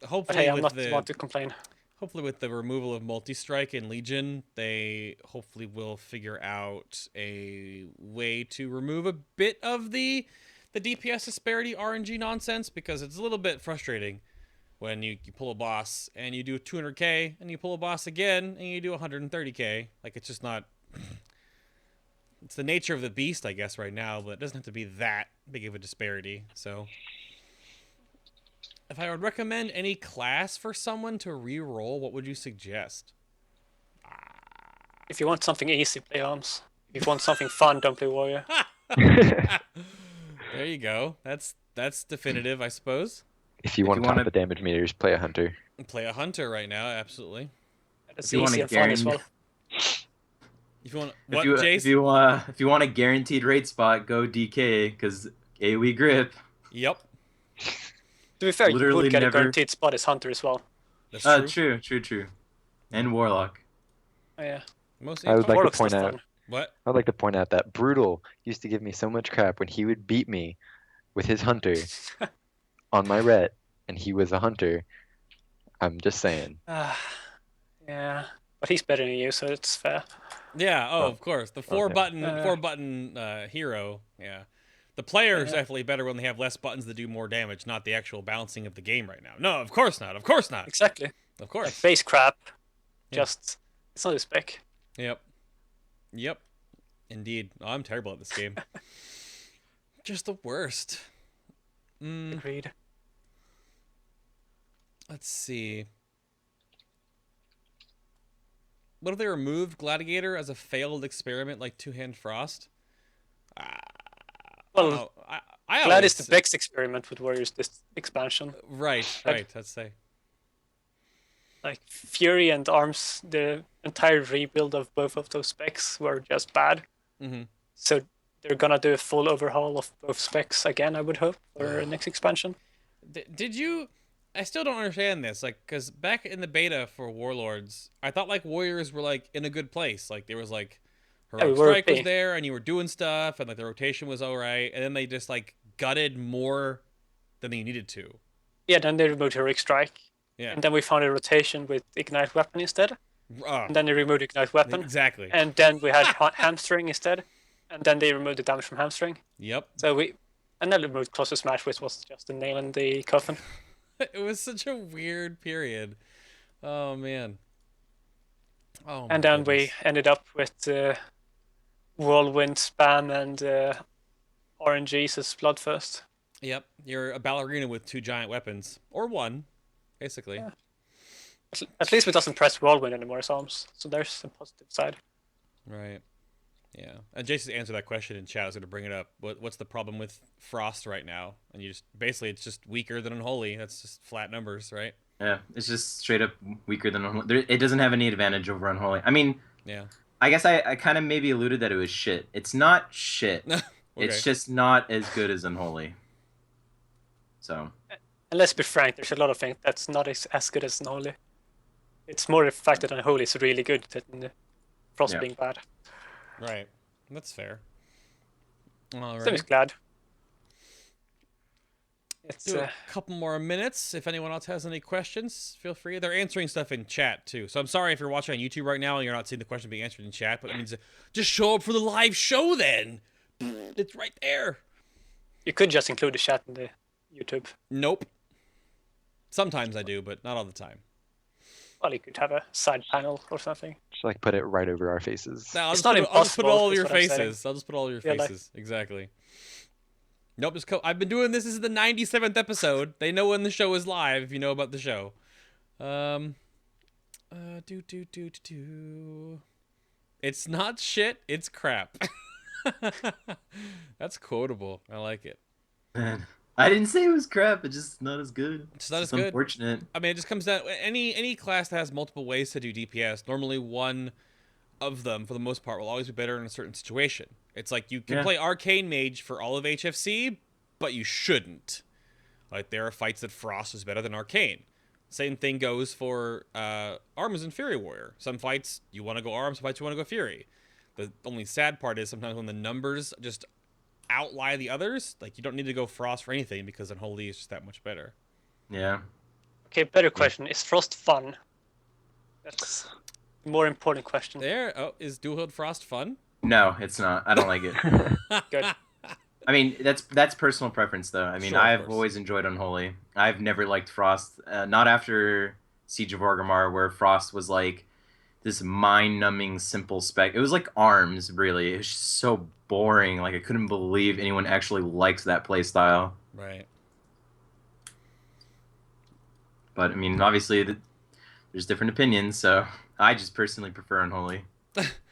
hopefully but hey, I'm with not the one to complain. hopefully with the removal of multi-strike in Legion, they hopefully will figure out a way to remove a bit of the DPS disparity RNG nonsense, because it's a little bit frustrating when you pull a boss and you do 200k and you pull a boss again and you do 130k. Like, it's just not... It's the nature of the beast, I guess, right now, but it doesn't have to be that big of a disparity. So if I would recommend any class for someone to re-roll, what would you suggest? If you want something easy, play Arms. If you want something fun, don't play Warrior. There you go. That's definitive, I suppose. If you want to top the damage meters, play a hunter. Play a hunter right now, absolutely. It's easy and fun as well. If you want, Jace? If you want a guaranteed rate spot, go DK, because AoE grip. Yep. To be fair, you would get a guaranteed spot as hunter as well. That's true. True. And warlock. Oh, yeah. I would like to point out. What? I would like to point out that Brutal used to give me so much crap when he would beat me with his hunter on my ret, and he was a hunter. I'm just saying. Yeah, but he's better than you, so it's fair. Yeah. Oh, of course. The four button hero. Yeah. The player is definitely better when they have less buttons that do more damage, not the actual balancing of the game right now. No, of course not. Of course not. Exactly. Of course. Like base crap. Just it's not a spec. Yep. Indeed. Oh, I'm terrible at this game. Just the worst. Agreed. Let's see. What if they removed Gladiator as a failed experiment like Two-Hand Frost? Well, Glad is the best experiment with Warriors this expansion. Right, let's say. Like, Fury and Arms, the entire rebuild of both of those specs were just bad. So they're gonna do a full overhaul of both specs again, I would hope, for next expansion. Did you... I still don't understand this, like, because back in the beta for Warlords, I thought, like, Warriors were, like, in a good place. Like, there was, like, Heroic Strike was there, and you were doing stuff, and, like, the rotation was alright, and then they just, like, gutted more than they needed to. Yeah, then they removed Heroic Strike. Yeah. And then we found a rotation with Ignite Weapon instead. And then they removed Ignite Weapon. Exactly. And then we had Hamstring instead. And then they removed the damage from Hamstring. Yep. And then they removed Closer Smash, which was just a nail in the coffin. It was such a weird period. Oh, man. Oh, and then we ended up with Whirlwind Spam and RNGs as Bloodthirst. Yep. You're a ballerina with 2 giant weapons. Or 1, basically. Yeah. At least it doesn't press Whirlwind anymore as Arms. So there's a positive side. Right. Yeah. And Jason answered that question in chat. I was going to bring it up. What's the problem with Frost right now? And you just... Basically, it's just weaker than Unholy. That's just flat numbers, right? Yeah. It's just straight up weaker than Unholy. It doesn't have any advantage over Unholy. I mean... Yeah. I guess I kind of maybe alluded that it was shit. It's not shit. Okay. It's just not as good as Unholy. So... And let's be frank, there's a lot of things that's not as good as Unholy. It's more the fact that Unholy is really good than Frost being bad. Right. That's fair. All right. So I'm just glad. Do a couple more minutes. If anyone else has any questions, feel free. They're answering stuff in chat, too. So I'm sorry if you're watching on YouTube right now and you're not seeing the question being answered in chat, but it means just show up for the live show then. It's right there. You could just include the chat in the YouTube. Nope. Sometimes I do, but not all the time. Well, you could have a side panel or something. Just like put it right over our faces. No, I'll just put all of your faces. I'll just put all of your faces. Exactly. Nope, just I've been doing this. This is the 97th episode. They know when the show is live if you know about the show. It's not shit, it's crap. That's quotable. I like it. I didn't say it was crap. It's just not as good. It's not as just good. Unfortunate. I mean, it just comes down any class that has multiple ways to do DPS. Normally, one of them, for the most part, will always be better in a certain situation. It's like you can play Arcane Mage for all of HFC, but you shouldn't. Like, there are fights that Frost is better than Arcane. Same thing goes for Arms and Fury Warrior. Some fights you want to go Arms, some fights you want to go Fury. The only sad part is sometimes when the numbers just outlie the others, like, you don't need to go Frost for anything because Unholy is just that much better. Yeah. Okay, better question. Is Frost fun? That's a more important question. Is Dual Wield Frost fun? No, it's not. I don't like it. Good. I mean, that's personal preference, though. I mean, Sure, of I've course. always enjoyed Unholy. I've never liked Frost. Not after Siege of Orgrimmar, where Frost was like this mind-numbing simple spec. It was like Arms, really. It was just so boring. Like, I couldn't believe anyone actually likes that playstyle. Right. But I mean, obviously, there's different opinions. So I just personally prefer Unholy.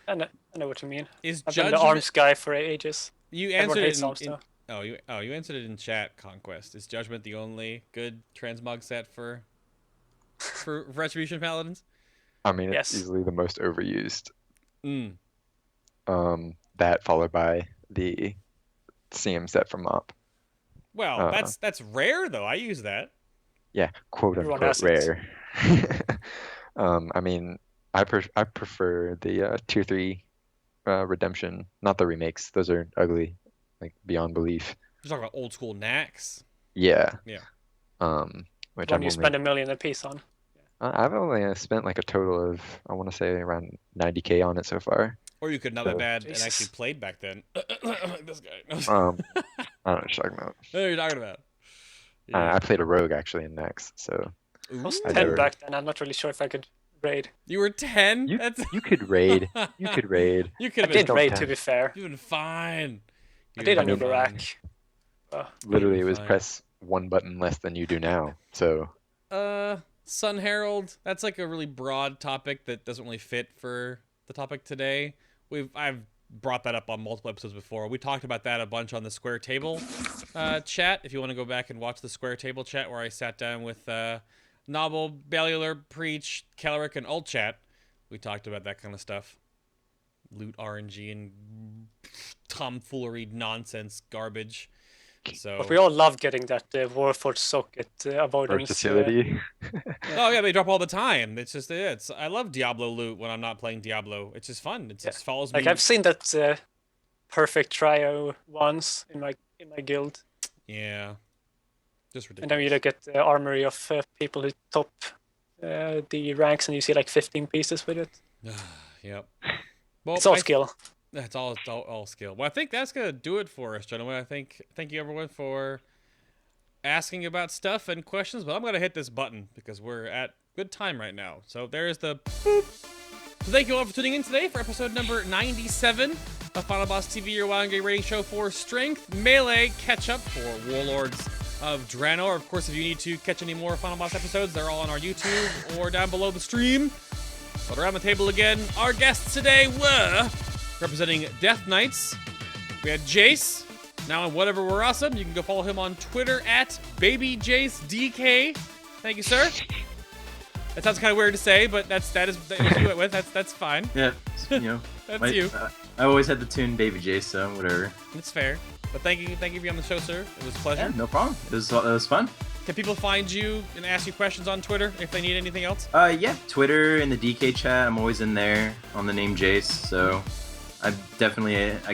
I know what you mean. Is I've been the Judgment... Arms guy for ages. You Everyone answered hates it Arms, in... though. You answered it in chat, Conquest. Is Judgment the only good transmog set for Retribution Paladins? I mean, it's Yes. easily the most overused. Mm. That followed by the CM set from Mop. Well, that's rare though. I use that. Yeah, quote Everyone unquote has it. rare. I mean, I prefer the tier 3 redemption, not the remakes. Those are ugly, like beyond belief. You're talking about old school Nax. Yeah. Yeah. Which One I'm you only, spend $1 million a piece on. I've only spent like a total of, I want to say, around 90K on it so far. Or you could not be So- bad and Jesus. actually played back then. This guy. I don't know what you're talking about. What are you talking about? I played a rogue actually in Next, so I was Ooh. I 10 never- back then. I'm not really sure if I could raid. You were 10? you That's... you could raid. You could raid. You I could have did been... raid, don't to be fair. You've been fine. I did on You've been fine. Uberak. Literally, it was Fine. press one button less than you do now. So Sun Herald, that's like a really broad topic that doesn't really fit for the topic today. I've brought that up on multiple episodes before. We talked about that a bunch on the Square Table chat. If you want to go back and watch the Square Table chat where I sat down with Novel, Bellular, Preach, Caloric, and Alt Chat, we talked about that kind of stuff. Loot RNG and tomfoolery nonsense garbage. So But we all love getting that Warforged socket avoidance. versatility. oh yeah, they drop all the time. It's just I love Diablo loot when I'm not playing Diablo. It's just fun. It just follows me. Like I've seen that perfect trio once in my guild, Yeah, just and ridiculous. then you look at the armory of people who top the ranks, and you see like 15 pieces with it. Yep. Well, It's all skill. That's all skill. Well, I think that's gonna do it for us, gentlemen. Thank you everyone for asking about stuff and questions. But I'm gonna hit this button because we're at good time right now. So there's the boop. So thank you all for tuning in today for episode number 97 of Final Boss TV, your Wild and Great rating show for Strength Melee Ketchup for Warlords of Draenor. Of course, if you need to catch any more Final Boss episodes, they're all on our YouTube or down below the stream. But around the table again, our guests today were representing Death Knights. We had Jace. Now on Whatever We're Awesome, you can go follow him on Twitter at BabyJaceDK. Thank you, sir. That sounds kind of weird to say, but that is what you went with. That's fine. Yeah, you know. That's you. I always had the tune Baby Jace, so whatever. It's fair. But thank you for being on the show, sir. It was a pleasure. Yeah, no problem. It was fun. Can people find you and ask you questions on Twitter if they need anything else? Yeah, Twitter in the DK chat. I'm always in there on the name Jace, so I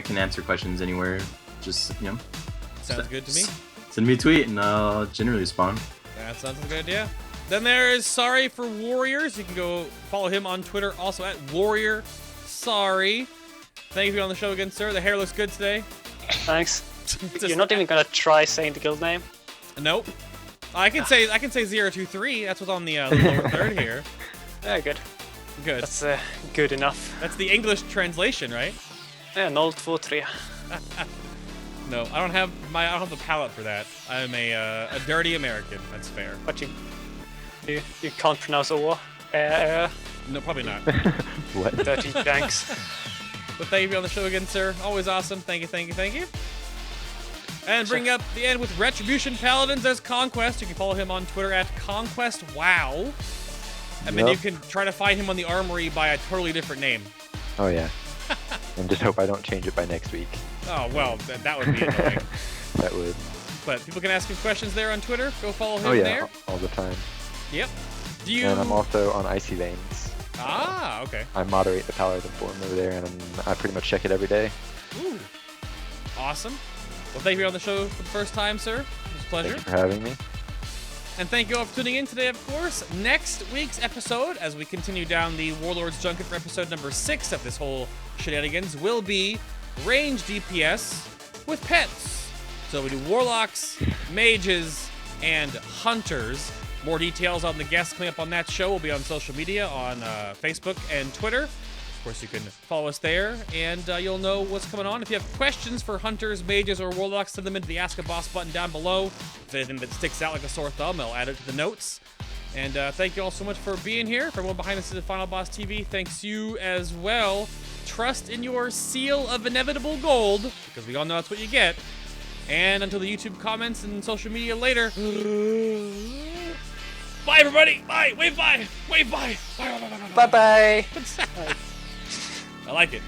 can answer questions anywhere. Just Sounds good to me. Send me a tweet and I'll generally respond. That sounds like a good idea. Then there is Sorry for Warriors. You can go follow him on Twitter, also at WarriorSarri. Thank you for being on the show again, sir. The hair looks good today. Thanks. You're not even gonna try saying the guild name. Nope. I can say 023. That's what's on the lower third here. Yeah, good. Good. That's good enough. That's the English translation, right? Yeah, 023. No, I don't have the palate for that. I'm a dirty American. That's fair. But you can't pronounce O. No, probably not. What? Dirty Janks. But thank you for being on the show again, sir. Always awesome. Thank you. And bring up the end with Retribution Paladins as Conquest. You can follow him on Twitter at ConquestWow. And then you can try to find him on the Armory by a totally different name. Oh yeah. And just hope I don't change it by next week. Oh, well, that would be annoying. That would. But people can ask him questions there on Twitter. Go follow him there. All the time. Yep. Do you... And I'm also on Icy Veins. Ah, okay. I moderate the Paladin forum over there, and I pretty much check it every day. Ooh. Awesome. Well, thank you for being on the show for the first time, sir. It was a pleasure. Thank you for having me. And thank you all for tuning in today, of course. Next week's episode, as we continue down the Warlords Junket for episode number 6 of this whole shenanigans, will be range DPS with pets. So we do Warlocks, Mages, and Hunters. More details on the guests coming up on that show will be on social media, on Facebook and Twitter. Of course, you can follow us there, and you'll know what's coming on. If you have questions for Hunters, Mages, or Warlocks, send them into the Ask a Boss button down below. If anything that sticks out like a sore thumb, I'll add it to the notes. And thank you all so much for being here. For everyone behind the scenes of Final Boss TV, thanks you as well. Trust in your seal of inevitable gold, because we all know that's what you get. And until the YouTube comments and social media later. Bye, everybody. Bye. Wave bye. Wave bye. Bye. Bye bye. I like it.